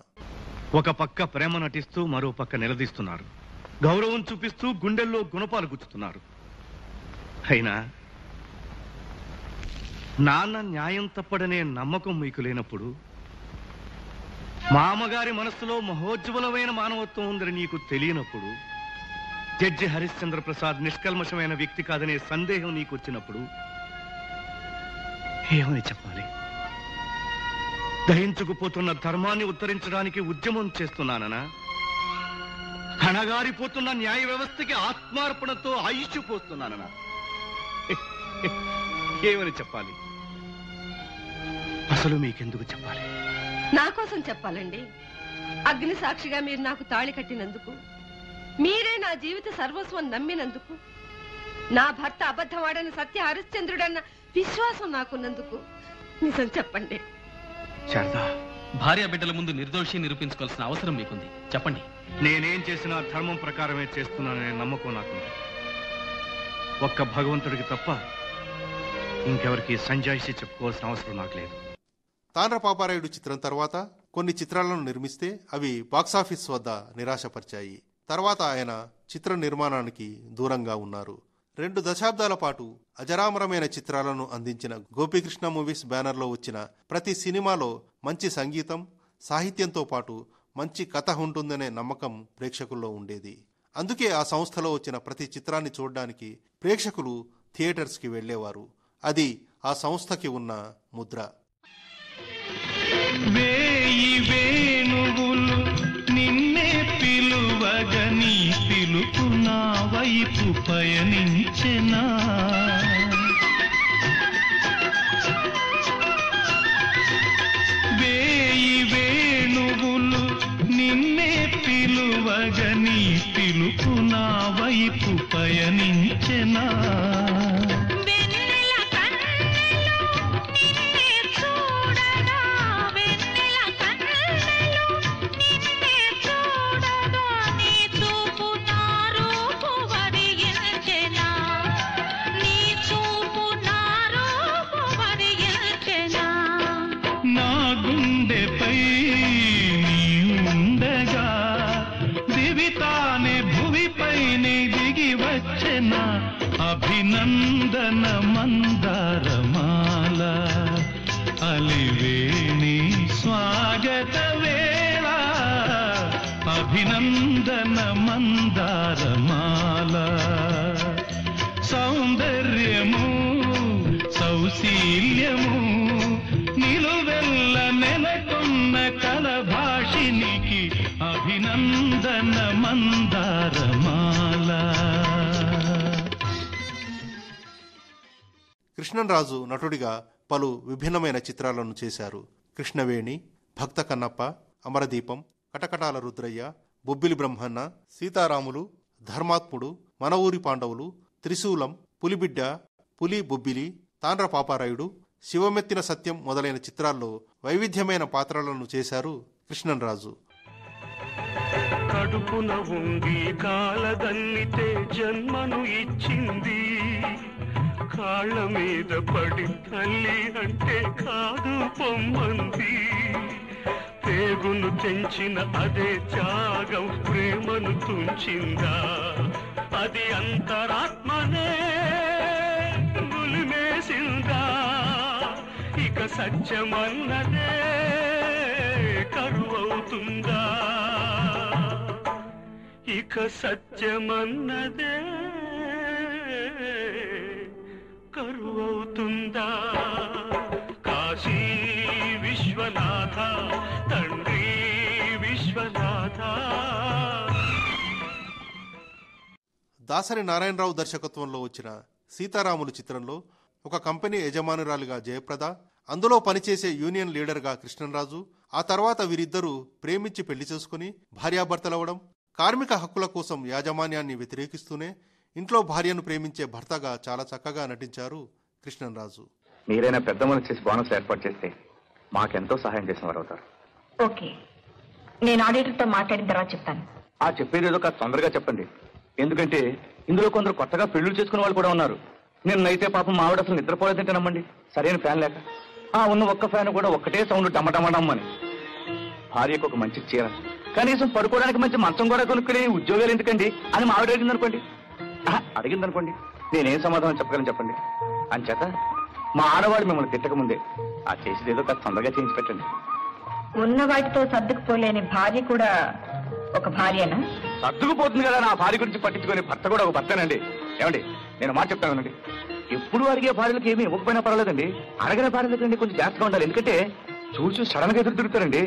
ఒక పక్క ప్రేమ నటిస్తూ మరో పక్క నిలదీస్తున్నారు, గౌరవం చూపిస్తూ గుండెల్లో గుణపాలు గుచ్చుతున్నారు. అయినా నాన్న న్యాయం తప్పడనే నమ్మకం మీకు లేనప్పుడు, మామగారి మనస్సులో మహోజ్వలమైన మానవత్వం ఉందని నీకు తెలియనప్పుడు, జడ్జి హరిశ్చంద్ర ప్రసాద్ నిష్కల్మషమైన వ్యక్తి కాదనే సందేహం నీకు వచ్చినప్పుడు ఏమని చెప్పాలి? దహించుకుపోతున్న ధర్మాన్ని ఉత్తరించడానికి ఉద్యమం చేస్తున్నాననా? కణగారిపోతున్న న్యాయ వ్యవస్థకి ఆత్మార్పణతో ఆయుష్ పోస్తున్నాననా? ఏమని చెప్పాలి? అసలు మీకెందుకు చెప్పాలి? నా కోసం చెప్పాలండి. అగ్ని సాక్షిగా మీరు నాకు తాళి కట్టినందుకు, మీరే నా జీవిత సర్వస్వం నమ్మినందుకు, నా భర్త అబద్ధవాడని సత్య హరిశ్చంద్రుడన్న విశ్వాసం నాకున్నందుకు నిజం చెప్పండి. శారదా, భార్య బిడ్డల ముందు నిర్దోషి నిరూపించుకోవాల్సిన అవసరం మీకుంది. చెప్పండి. నేనేం చేసినా ధర్మం ప్రకారమే చేస్తున్నాననే నమ్మకం నాకుంది. ఒక్క భగవంతుడికి తప్ప ఇంకెవరికి సంజాయిషి చెప్పుకోవాల్సిన అవసరం నాకు లేదు. తాండ్రపాపారాయుడు చిత్రం తర్వాత కొన్ని చిత్రాలను నిర్మిస్తే అవి బాక్సాఫీస్ వద్ద నిరాశపరిచాయి. తర్వాత ఆయన చిత్ర నిర్మాణానికి దూరంగా ఉన్నారు. 2 దశాబ్దాల పాటు అజరామరమైన చిత్రాలను అందించిన గోపీకృష్ణ మూవీస్ బ్యానర్లో వచ్చిన ప్రతి సినిమాలో మంచి సంగీతం, సాహిత్యంతో పాటు మంచి కథ ఉంటుందనే నమ్మకం ప్రేక్షకుల్లో ఉండేది. అందుకే ఆ సంస్థలో వచ్చిన ప్రతి చిత్రాన్ని చూడడానికి ప్రేక్షకులు థియేటర్స్కి వెళ్లేవారు. అది ఆ సంస్థకి ఉన్న ముద్ర. వేయి వేణువులు నిన్నే పిలువగని పిలుపు నా వైపు పయనించెనా, వేయి వేణువులు నిన్నే పిలువగని పిలుపు నా వైపు పయనించెనా, నా గుండెపై నీ ఉండగా దివితానే భువిపైనే దిగి వచ్చెన, అభినందన మందారమాల అలివేణి స్వాగత వేళ, అభినందన మందారమాల సౌందర్యము సౌశీల్యము నిలువెల్ల నెలకొన్న కలభాషినికి అభినందన మందారమాల. కృష్ణంరాజు నటుడిగా పలు విభిన్నమైన చిత్రాలను చేశారు. కృష్ణవేణి, భక్త కన్నప్ప, అమరదీపం, కటకటాల రుద్రయ్య, బొబ్బిలి బ్రహ్మన్న, సీతారాములు, ధర్మాత్ముడు, మన ఊరి పాండవులు, త్రిశూలం, పులిబిడ్డ, పులి బొబ్బిలి, తాండ్రపాపారాయుడు, శివమెత్తిన సత్యం మొదలైన చిత్రాల్లో వైవిధ్యమైన పాత్రలను చేశారు కృష్ణంరాజు. కడుపున ఉండి కాలదన్నితే జన్మను ఇచ్చింది, కాళ్ళ మీద పడి తల్లి అంటే కాదు పొమ్మంది, పేగును తెంచిన అదే త్యాగం ప్రేమను తుంచిందా, అది అంతరాత్మనే గులిమేసిందా, ఇక సత్యమన్నదే కరువవుతుందా, ఇక సత్యమన్నదే కరువవుతుందా. కాశీ విశ్వనాథ తండ్రి విశ్వనాథ. దాసరి నారాయణరావు దర్శకత్వంలో వచ్చిన సీతారాములు చిత్రంలో ఒక కంపెనీ యజమానురాలిగా జయప్రద, అందులో పనిచేసే యూనియన్ లీడర్గా కృష్ణంరాజు, ఆ తర్వాత వీరిద్దరూ ప్రేమించి పెళ్లి చేసుకుని భార్యాభర్తలవడం, కార్మిక హక్కుల కోసం యాజమాన్యాన్ని వ్యతిరేకిస్తూనే ఇంట్లో భార్యను ప్రేమించే భర్తగా చాలా చక్కగా నటించారు కృష్ణంరాజు. మీరైనా పెద్ద మనసు చేసి బోనస్ ఏర్పాటు చేస్తే మాకెంతో సహాయం చేసిన వారు అవుతారు. ఓకే, నేను ఆడిటర్తో మాట్లాడిన తర్వాత చెప్తాను. చెప్పేది ఏదో కాస్త తొందరగా చెప్పండి. ఎందుకంటే ఇందులో కొందరు కొత్తగా పెళ్లి చేసుకునే వాళ్ళు కూడా ఉన్నారు. నిన్నైతే పాపం మావిడ అసలు నిద్రపోలేదంటే నమ్మండి, సరైన ఫ్యాన్ లేక. ఉన్న ఒక్క ఫ్యాన్ కూడా ఒక్కటే సౌండ్ డమ్మడమ్మడమ్మని. భార్యకు ఒక మంచి చీర, కనీసం పడుకోవడానికి మంచి మంచం కూడా కొనుక్కుని ఉద్యోగాలు ఎందుకండి అని మావిడ అడిగిందనుకోండి, నేనేం సమాధానం చెప్పగలను చెప్పండి. అంచేత మా ఆడవాడు మిమ్మల్ని తిట్టకముందే ఆ చేసేది ఏదో కాస్త తొందరగా చేయించి పెట్టండి. ఉన్న వాటితో సర్దుకుపోలేని భార్య కూడా ఒక భార్యనా? సర్దుకుపోతుంది కదా, నా భార్య గురించి పట్టించుకునే భర్త కూడా ఒక భర్తేనండి. ఏమండి, నేను మాట చెప్తానండి, ఎప్పుడు అడిగే భార్యలకు ఏమీ ఇవ్వకపోయినా పర్వాలేదండి, అడగని భార్య దగ్గర కొంచెం జాగ్రత్తగా ఉండాలి. ఎందుకంటే చూసి సడన్ గా ఎదురు తిరుగుతారండి.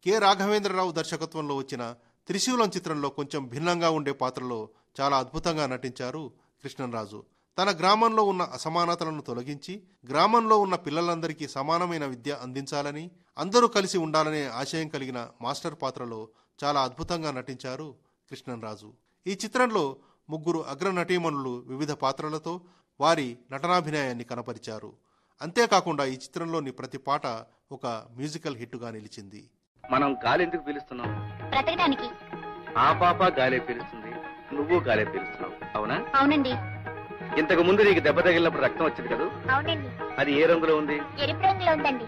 కె రాఘవేంద్రరావు దర్శకత్వంలో వచ్చిన త్రిశూలం చిత్రంలో కొంచెం భిన్నంగా ఉండే పాత్రలో చాలా అద్భుతంగా నటించారు కృష్ణంరాజు. తన గ్రామంలో ఉన్న అసమానతలను తొలగించి గ్రామంలో ఉన్న పిల్లలందరికీ సమానమైన విద్య అందించాలని, అందరూ కలిసి ఉండాలనే ఆశయం కలిగిన మాస్టర్ పాత్రలో చాలా అద్భుతంగా నటించారు కృష్ణంరాజు. ఈ చిత్రంలో 3 అగ్ర నటీమణులు వివిధ పాత్రలతో వారి నటనాభినయాన్ని కనపరిచారు. అంతేకాకుండా ఈ చిత్రంలోని ప్రతి పాట ఒక మ్యూజికల్ హిట్గా నిలిచింది. మనం గాలి ఎందుకు పీలుస్తున్నాం? బ్రతకడానికి. ఆ పాప గాలే పీలుస్తుంది, నువ్వు గాలే పీలుస్తున్నావు, అవునా? అవునండి. ఇంతకు ముందు నీకు దెబ్బ తగిలినప్పుడు రక్తం వచ్చింది కదా? అవునండి. అది ఏ రంగులో ఉంది? ఎరుపు రంగులో ఉందండి.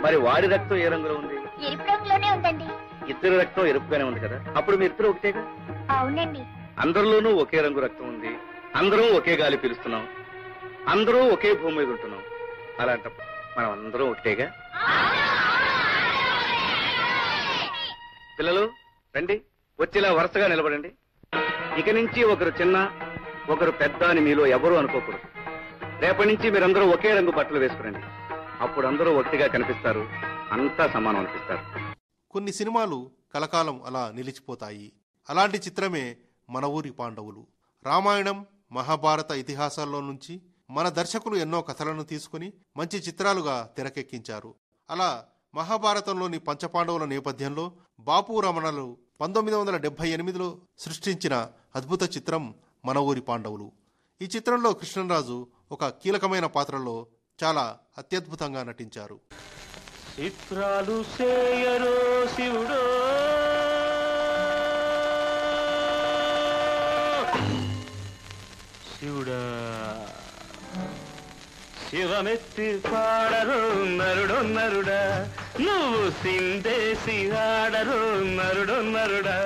మరి వాడి రక్తం ఏ రంగులో ఉంది? ఎరుపు రంగులోనే ఉందండి. ఇద్దరు రక్తం ఎరుపుగానే ఉంది కదా, అప్పుడు మీ ఇద్దరు ఒకటేగా? అవునండి. అందరిలోనూ ఒకే రంగు రక్తం ఉంది, అందరం ఒకే గాలి పీలుస్తున్నాం, అందరూ ఒకే భూమి మీద ఉంటున్నాం. అలాంటప్పుడు మనం అందరం ఒకటేగా? పిల్లలు రండి, వచ్చిలా వరుసగా నిలబడండి. ఇక నుంచి ఒకరు చిన్న ఒకరు పెద్ద అని మీలో ఎవరూ అనుకోకూడదు. రేపటి నుంచి మీరందరూ ఒకే రంగు బట్టలు వేసుకురండి. అప్పుడు అందరూ ఒకటిగా కనిపిస్తారు, అంతా సమానం అనిపిస్తారు. కొన్ని సినిమాలు కలకాలం అలా నిలిచిపోతాయి. అలాంటి చిత్రమే మన ఊరి పాండవులు. రామాయణం, మహాభారత ఇతిహాసాల్లో నుంచి మన దర్శకులు ఎన్నో కథలను తీసుకుని మంచి చిత్రాలుగా తెరకెక్కించారు. అలా మహాభారతంలోని పంచపాండవుల నేపథ్యంలో బాపు రమణలు 1978లో సృష్టించిన అద్భుత చిత్రం మన ఊరి పాండవులు. ఈ చిత్రంలో కృష్ణంరాజు ఒక కీలకమైన పాత్రలో చాలా అత్యద్భుతంగా నటించారు. చిత్రాలు సేయరో శివుడో శివుడా, శివమెత్తి పాడరు నరుడో నరుడా, నువ్వు సిందేసి ఆడరు నరుడో నరుడా.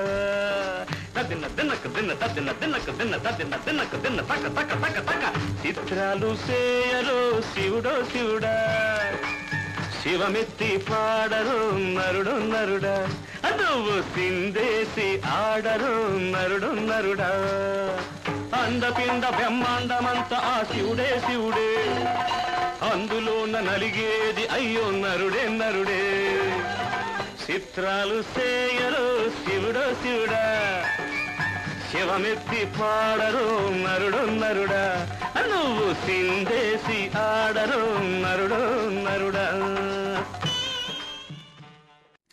తదిన్న దిన్నక దిన్న తదిన్న దిన్నక దిన్న తదిన్న దిన్నక దిన్న తక తక తక తక. చిత్రాలు సేయరు శివుడో శివుడా, శివమెత్తి పాడరు నరుడు నరుడా, నువ్వు సిందేసి ఆడరు నరుడు నరుడా. అండపిండ బ్రహ్మాండమంతా ఆ శివుడే శివుడే, అందులోన నలిగేది అయ్యో నరుడే నరుడే. చిత్రాలు సేయరు శివుడో శివుడా, శివమెత్తి పాడరు నరుడు నరుడా, నువ్వు సిందేసి ఆడరు నరుడు నరుడా.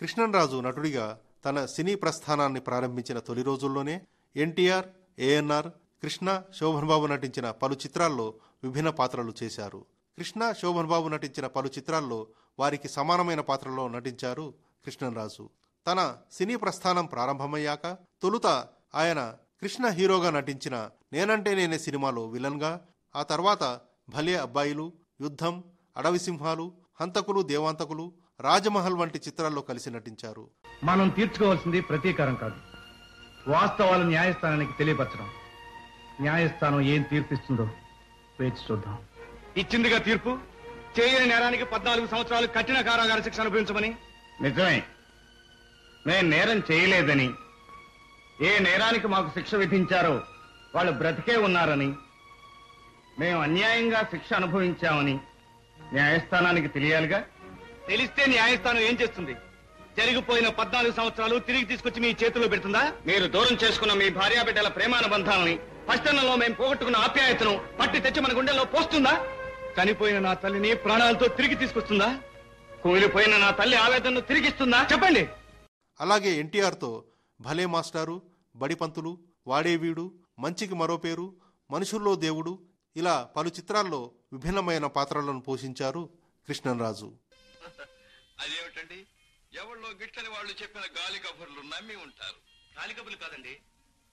కృష్ణంరాజు నటుడిగా తన సినీ ప్రస్థానాన్ని ప్రారంభించిన తొలి రోజుల్లోనే ఎన్టీఆర్, ఏఎన్ఆర్, కృష్ణ, శోభన్ బాబు నటించిన పలు చిత్రాల్లో విభిన్న పాత్రలు చేశారు. కృష్ణ, శోభన్ బాబు నటించిన పలు చిత్రాల్లో వారికి సమానమైన పాత్రలో నటించారు కృష్ణంరాజు. తన సినీ ప్రస్థానం ప్రారంభమయ్యాక తొలుత ఆయన కృష్ణ హీరోగా నటించిన నేనంటే నేనే సినిమాలో విలన్గా, ఆ తర్వాత భలే అబ్బాయిలు, యుద్ధం, అడవి సింహాలు, హంతకులు దేవాంతకులు, రాజమహల్ వంటి చిత్రాల్లో కలిసి నటించారు. మనం తీర్చుకోవాల్సింది ప్రతీకారం కాదు, వాస్తవాలు న్యాయస్థానానికి తెలియపరచడం. న్యాయస్థానం ఏం తీర్పిస్తుందో వేచి చూద్దాం. ఇచ్చిందిగా తీర్పు, చేయని నేరానికి 14 సంవత్సరాలు కఠిన కారాగార శిక్ష అనుభవించమని. నిజమే, నేను నేరం చేయలేదని, ఏ నేరానికి మాకు శిక్ష విధించారో వాళ్ళు బ్రతికే ఉన్నారని, మేము అన్యాయంగా శిక్ష అనుభవించామని న్యాయస్థానానికి తెలియాలిగా. తెలిస్తే న్యాయస్థానం ఏం చేస్తుంది? జరిగిపోయిన 14 సంవత్సరాలు తిరిగి తీసుకొచ్చి మీ చేతిలో పెడుతుందా? మీరు దూరం చేసుకున్న మీ భార్యాబిడ్డల ప్రేమానుబంధాలని, పశ్చిమలో మేము పోగొట్టుకున్న ఆప్యాయతను పట్టి తెచ్చి మన గుండెల్లో పోస్తుందా? చనిపోయిన నా తల్లిని ప్రాణాలతో తిరిగి తీసుకొస్తుందా? కూలిపోయిన నా తల్లి ఆవేదనను తిరిగిస్తుందా? చెప్పండి. అలాగే ఎన్టీఆర్తో భలే మాస్టారు, బడిపంతులు, వాడేవీడు, మంచికి మరో పేరు, మనుషుల్లో దేవుడు ఇలా పలు చిత్రాల్లో విభిన్నమైన పాత్రలను పోషించారు కృష్ణంరాజు. అదేమిటండి, ఎవరిలో గిట్టని వాళ్ళు చెప్పిన గాలి కబుర్లు నమ్మి ఉంటారు. గాలి కబుర్లు కాదండి,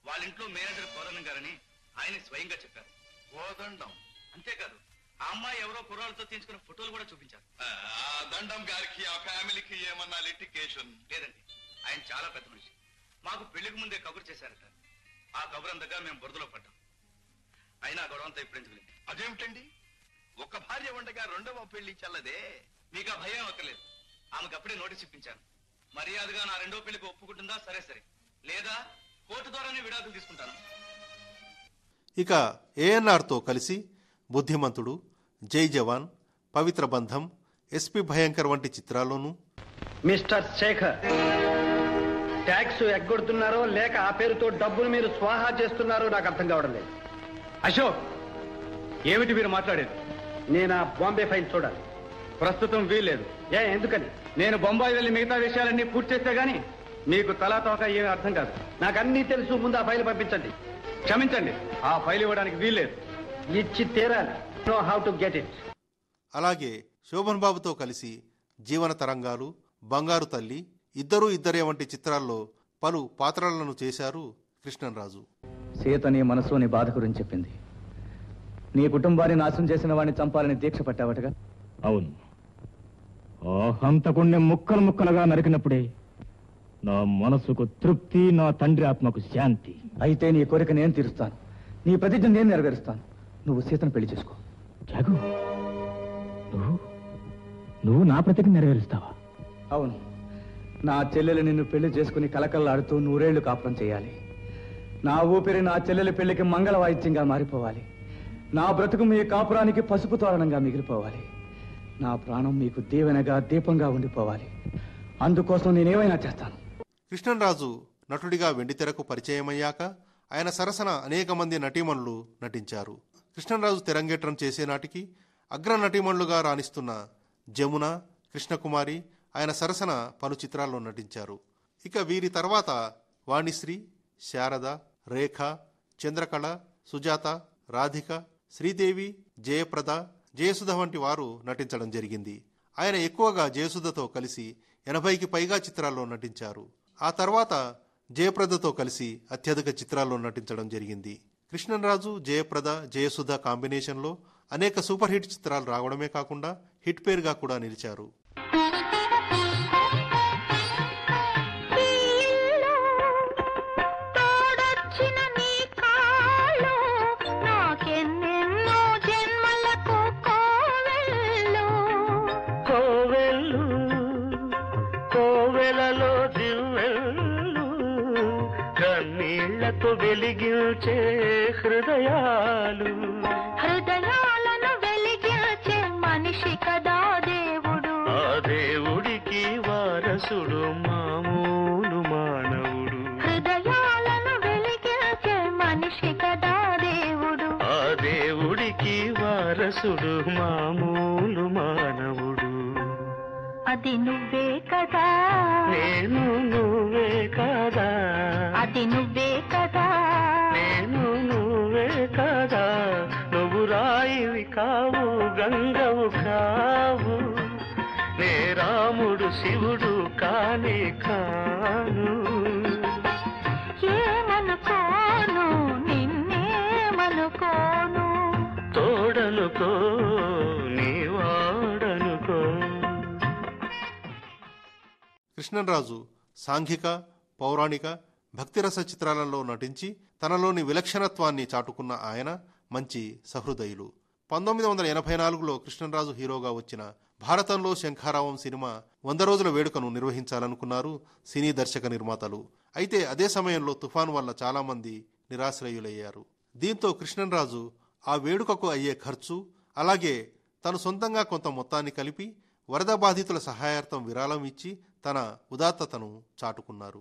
వాళ్ళ ఇంట్లో మేనేజర్ కోదండం గారని ఆయన స్వయంగా చెప్పారు. కోదండం అంతేకాదు, ఆ అమ్మాయి ఎవరో కుర్రాళ్ళతో తీసుకున్న ఫోటోలు కూడా చూపించారు. ఆ దండం గారికి ఆ ఫ్యామిలీకి ఏమన్నా లిటికేషన్ లేదండి, ఆయన చాలా పెద్ద మనిషి. మాకు పెళ్లికి ముందే కబురు చేశారట. ఆ కబురు అందగా మేము బురదలో పడ్డాం. అయినా గొడవంతా ఇప్పుడు ఎందుకు? అదేమిటండి, ఒక భార్య ఉండగా రెండవ పెళ్లి చల్లదే. మీకు ఆ భయం అక్కర్లేదు, ఆమెకు అప్పుడే నోటీస్ ఇప్పించాను. మర్యాదగా నా రెండో పెళ్లికి ఒప్పుకుంటుందా? సరే సరే, లేదా కోర్టు ద్వారానే విడాకులు తీసుకుంటాను. ఇక ఏఎన్ఆర్తో కలిసి బుద్ధిమంతుడు, జై జవాన్, పవిత్ర బంధం, ఎస్పి భయంకర్ వంటి చిత్రాల్లోనూ. మిస్టర్ శేఖర్, ట్యాక్స్ ఎగ్గొడుతున్నారో లేక ఆ పేరుతో డబ్బులు మీరు స్వాహా చేస్తున్నారో నాకు అర్థం కావడం లేదు. అశోక్, ఏమిటి మీరు మాట్లాడేది? నేను ఆ బాంబే ఫైల్ చూడాలి. ప్రస్తుతం వీల్లేదు. ఎందుకని? నేను బొంబాయి వెళ్ళి మిగతా విషయాలన్నీ పూర్తి చేస్తే గానీ మీకు తలా తోక ఏమీ అర్థం కాదు. నాకు అన్నీ తెలుసు, ముందు ఆ ఫైల్ పంపించండి. క్షమించండి, ఆ ఫైల్ ఇవ్వడానికి వీల్లేదు. ఇచ్చి తీరాలి. Know how to get it. అలాగే శోభన్ బాబుతో కలిసి జీవన తరంగాలు, బంగారు తల్లి, ఇద్దరూ ఇద్దరే వంటి చిత్రాల్లో పలు పాత్రలను చేశారు కృష్ణంరాజు. సీత నీ మనసులోని బాధ గురించి చెప్పింది. నీ కుటుంబాన్ని నాశనం చేసిన వాడిని చంపాలని దీక్ష పట్టావటగా? అవును. ఆ హంతకుణ్ణి ముక్కలు ముక్కలుగా నరికినప్పుడే నా మనసుకు తృప్తి, నా తండ్రి ఆత్మకు శాంతి. అయితే నీ కోరిక నేను తీరుస్తాను, నీ ప్రతిజ్ఞ నేను నెరవేరుస్తాను. నువ్వు సీతను పెళ్లి చేసుకో. జాగు, నువ్వు నా ప్రతిజ్ఞ నెరవేరుస్తావా? అవును. నా చెల్లెలు నిన్ను పెళ్లి చేసుకుని కలకల్లాడుతూ 100 ఏళ్లు కాపురం చేయాలి. నా ఊపిరి నా చెల్లెలి పెళ్లికి మంగళ వాయిద్యంగా మారిపోవాలి. నా బ్రతుకు మీ కాపురానికి పసుపు తోరణంగా మిగిలిపోవాలి. నా ప్రాణం మీకు దీవెనగా, దీపంగా ఉండిపోవాలి. అందుకోసం నేనేమైనా చేస్తాను. కృష్ణంరాజు నటుడిగా వెండితెరకు పరిచయమయ్యాక ఆయన సరసన అనేక మంది నటీమణులు నటించారు. కృష్ణంరాజు తెరంగేట్రం చేసే నాటికి అగ్ర నటీమణులుగా రాణిస్తున్న జమున, కృష్ణకుమారి ఆయన సరసన పలు చిత్రాల్లో నటించారు. ఇక వీరి తర్వాత వాణిశ్రీ, శారద, రేఖ, చంద్రకళ, సుజాత, రాధిక, శ్రీదేవి, జయప్రద, జయసుధ వంటి వారు నటించడం జరిగింది. ఆయన ఎక్కువగా జయసుధతో కలిసి 80కి పైగా చిత్రాల్లో నటించారు. ఆ తర్వాత జయప్రదతో కలిసి అత్యధిక చిత్రాల్లో నటించడం జరిగింది. కృష్ణంరాజు, జయప్రద, జయసుధ కాంబినేషన్లో అనేక సూపర్ హిట్ చిత్రాలు రావడమే కాకుండా హిట్ పేరుగా కూడా నిలిచారు. వెలిగించే హృదయాలు, హృదయాలను వెలిగించే మనిషి కదా దేవుడు. ఆ దేవుడికి వారసుడు మామూలు మానవుడు. హృదయాలను వెలిగించే మనిషి కదా దేవుడు. ఆ దేవుడికి వారసుడు మామూలు మానవుడు. అది నువ్వే కదా, నేను నువ్వే కదా, అది నువ్వే కదా, నేను నువ్వే కదా. నువ్వు రాయివి కావు, గంగవు కావు, నే రాముడు శివుడు కానే కాను. ఏమనుకోను నిన్నేమనుకోను, తోడనుకో నీ వాడనుకో. కృష్ణంరాజు సాంఘిక, పౌరాణిక, భక్తిరస చిత్రాలలో నటించి తనలోని విలక్షణత్వాన్ని చాటుకున్న ఆయన మంచి సహృదయులు. 1984లో కృష్ణంరాజు హీరోగా వచ్చిన భారతంలో శంఖారావం సినిమా 100 రోజుల వేడుకను నిర్వహించాలనుకున్నారు సినీ దర్శక నిర్మాతలు. అయితే అదే సమయంలో తుఫాను వల్ల చాలామంది నిరాశ్రయులయ్యారు. దీంతో కృష్ణంరాజు ఆ వేడుకకు అయ్యే ఖర్చు, అలాగే తను సొంతంగా కొంత మొత్తాన్ని కలిపి వరద బాధితుల సహాయార్థం విరాళం ఇచ్చి తన ఉదాత్తతను చాటుకున్నారు.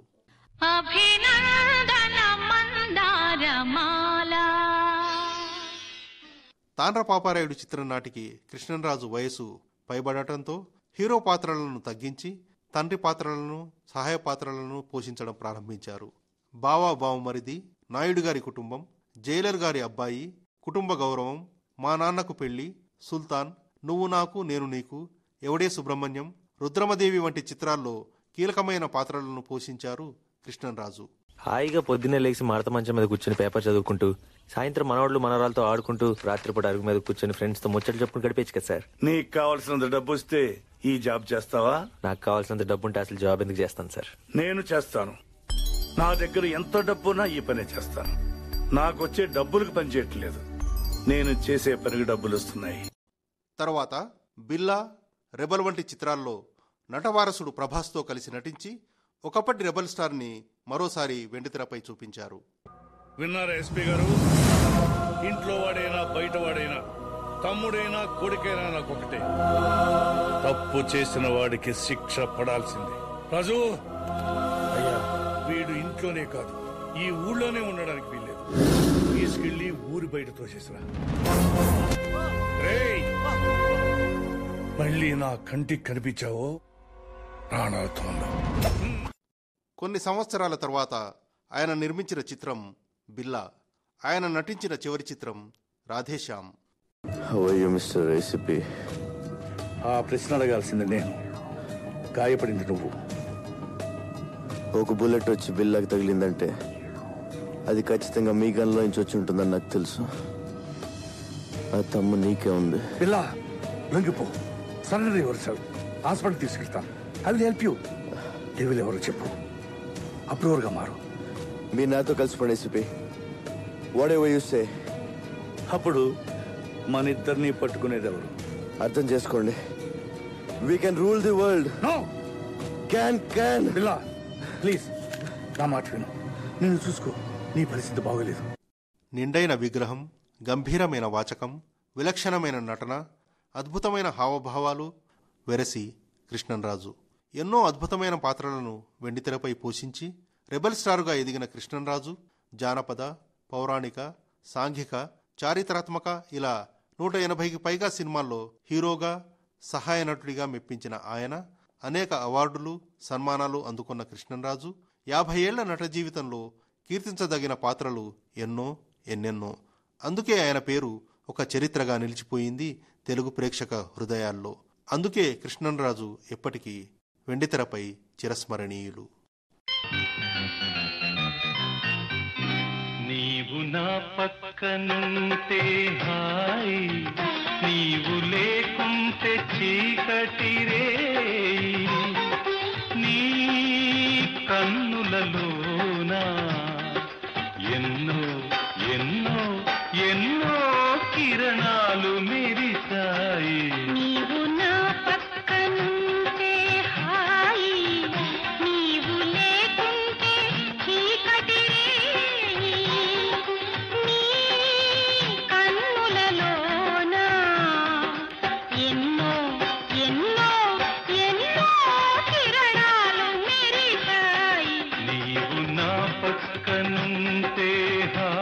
అభినందన మందారమాల. తాండ్రపాపారాయుడు చిత్రం నాటికి కృష్ణంరాజు వయసు పైబడటంతో హీరో పాత్రలను తగ్గించి తండ్రి పాత్రలను, సహాయ పాత్రలను పోషించడం ప్రారంభించారు. బావా బావమరిది, నాయుడు గారి కుటుంబం, జైలర్ గారి అబ్బాయి, కుటుంబ గౌరవం, మా నాన్నకు పెళ్లి, సుల్తాన్, నువ్వు నాకు నేను నీకు, ఎవడే సుబ్రహ్మణ్యం, రుద్రమదేవి వంటి చిత్రాల్లో కీలకమైన పాత్రలను పోషించారు కృష్ణంరాజు. హాయిగా పొద్దున్నే లేచి మడత మంచం మీద కూర్చొని పేపర్ చదువుకుంటూ, సాయంత్రం మనవాళ్ళు మనవరాలతో ఆడుకుంటూ, రాత్రిపూట అరుగు మీద కూర్చొని ఫ్రెండ్స్ తో ముచ్చట్లు చెప్పుకుని గడిపేచ్చు కదా సార్. నీకు కావాల్సినంత డబ్బు వస్తే ఈ జాబ్ చేస్తావా? నాకు కావాల్సినంత డబ్బు ఉంటే అసలు జాబ్ ఎందుకు చేస్తాను సార్? నేను చేస్తాను. నా దగ్గర ఎంత డబ్బున్నా ఈ పనే చేస్తాను. నాకు వచ్చే డబ్బులకు పని చేయట్లేదు, నేను చేసే పనికి డబ్బులు వస్తున్నాయి. తర్వాత బిల్లా, రెబల్ వంటి చిత్రాల్లో నటవారసుడు ప్రభాస్తో కలిసి నటించి ఒకప్పటి రెబల్ స్టార్ని మరోసారి వెండితెరపై చూపించారు. విన్నారా ఎస్పీ గారు? ఇంట్లో వాడైనా బయట వాడైనా, తమ్ముడైనా కొడుకైనా నాకొకటే. తప్పు చేసిన వాడికి శిక్ష పడాల్సిందే. రాజు, వీడు ఇంట్లోనే కాదు ఈ ఊళ్ళోనే ఉండడానికి వీల్లేదు. తీసుకెళ్లి ఊరి బయట తోసేసిరా. మళ్ళీ నా కంటికి కనిపించావో ప్రాణాలతో. కొన్ని సంవత్సరాల తర్వాత ఆయన నిర్మించిన చిత్రం బిల్లా. ఆయన నటించిన చివరి చిత్రం Radhe Shyam. How are you, Mr. Recipe? ఆ ప్రశ్న అడగాల్సింది నేను, గాయపడింది నువ్వు. ఒక బుల్లెట్ వచ్చి బిల్లాకి తగిలిందంటే అది ఖచ్చితంగా మీ గన్లో నుంచి వచ్చి ఉంటుందని నాకు తెలుసు. ఆ తమ్ము నీకే ఉంది. బిల్లా, లొంగిపో. Surrender yourself. హాస్పిటల్ తీసుకెళ్తాను. I will help you. Devil ఎవరో చెప్పు, అప్రూవర్గా మారు. మీరు నాతో కలిసి పడేసిపి. Whatever you say. అప్పుడు మన ఇద్దరిని పట్టుకునేది ఎవరు? అర్థం చేసుకోండి. We can rule the world. No can Billa, please నా మాట విను. నేను చూసుకో, నీ పరిస్థితి బాగోలేదు. నిండైన విగ్రహం, గంభీరమైన వాచకం, విలక్షణమైన నటన, అద్భుతమైన హావభావాలు వెరసి కృష్ణంరాజు ఎన్నో అద్భుతమైన పాత్రలను వెండితెరపై పోషించి రెబల్ స్టారుగా ఎదిగిన కృష్ణంరాజు జానపద, పౌరాణిక, సాంఘిక, చారిత్రాత్మక ఇలా 180కి పైగా సినిమాల్లో హీరోగా, సహాయ నటుడిగా మెప్పించిన ఆయన అనేక అవార్డులు, సన్మానాలు అందుకున్న కృష్ణంరాజు 50 ఏళ్ల నట జీవితంలో కీర్తించదగిన పాత్రలు ఎన్నెన్నో. అందుకే ఆయన పేరు ఒక చరిత్రగా నిలిచిపోయింది తెలుగు ప్రేక్షక హృదయాల్లో. అందుకే కృష్ణంరాజు ఎప్పటికీ వెండితెరపై చిరస్మరణీయులు. నీవు నా పక్కనుంటే హాయి, నీవు లేకుంటే చీకటి రే. నీ కన్నులలోనా ఎన్నో ఎన్నో ఎన్నో కిరణాలు మెరిసాయి. నీవు నా పక్కనుంటే హాయి, నీవు లేకుంటే చీకటి రే. నీ కన్నులలోన ఎన్నో ఎన్నో ఎన్నో కిరణాలు మెరిసాయి. నీవు నా పక్కనుంటే హాయి.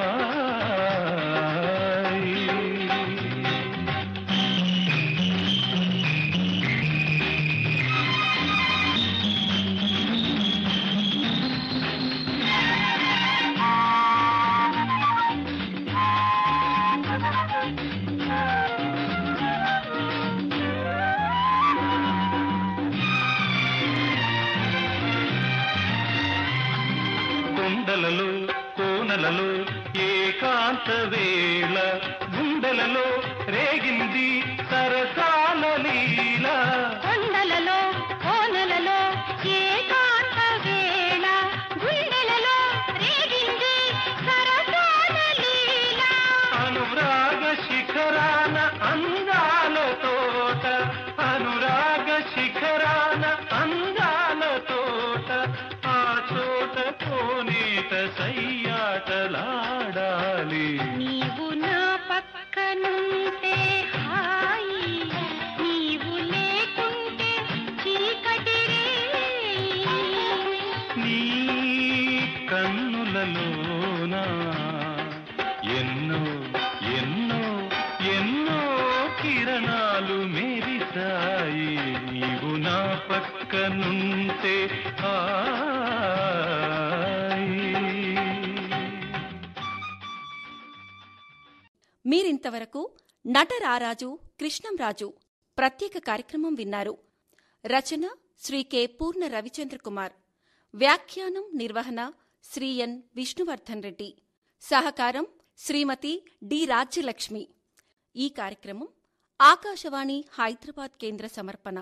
కొండలలో కోనలలో ఏకాంత వేళ, గుండెలలో రేగింది సరసాల లీల. కొండలలో కోనలలో ఏకాంత వేళ, గుండెలలో రేగింది సరసాల లీల. అనురాగ శిఖరాన అందాల తోట, అనురాగ శిఖరాన అందాల తోట, ఆ చోట కోనేట సయ్యాటలాడాలి. నీవు నా పక్కనుంటే హాయి, నీవు లేకుంటే చీకటి రే. నీ కన్నులలోనా ఎన్నో ఎన్నో ఎన్నో కిరణాలు మెరిసాయి. నీవు నా పక్కనుంటే మీరింతవరకు నటరారాజు కృష్ణంరాజు ప్రత్యేక కార్యక్రమం విన్నారు. రచన శ్రీ కె. పూర్ణ రవిచంద్ర కుమార్. వ్యాఖ్యానం నిర్వహణ శ్రీ ఎన్. విష్ణువర్ధన్ రెడ్డి. సహకారం శ్రీమతి డి. రాజ్యలక్ష్మి. ఈ కార్యక్రమం ఆకాశవాణి హైదరాబాద్ కేంద్ర సమర్పణ.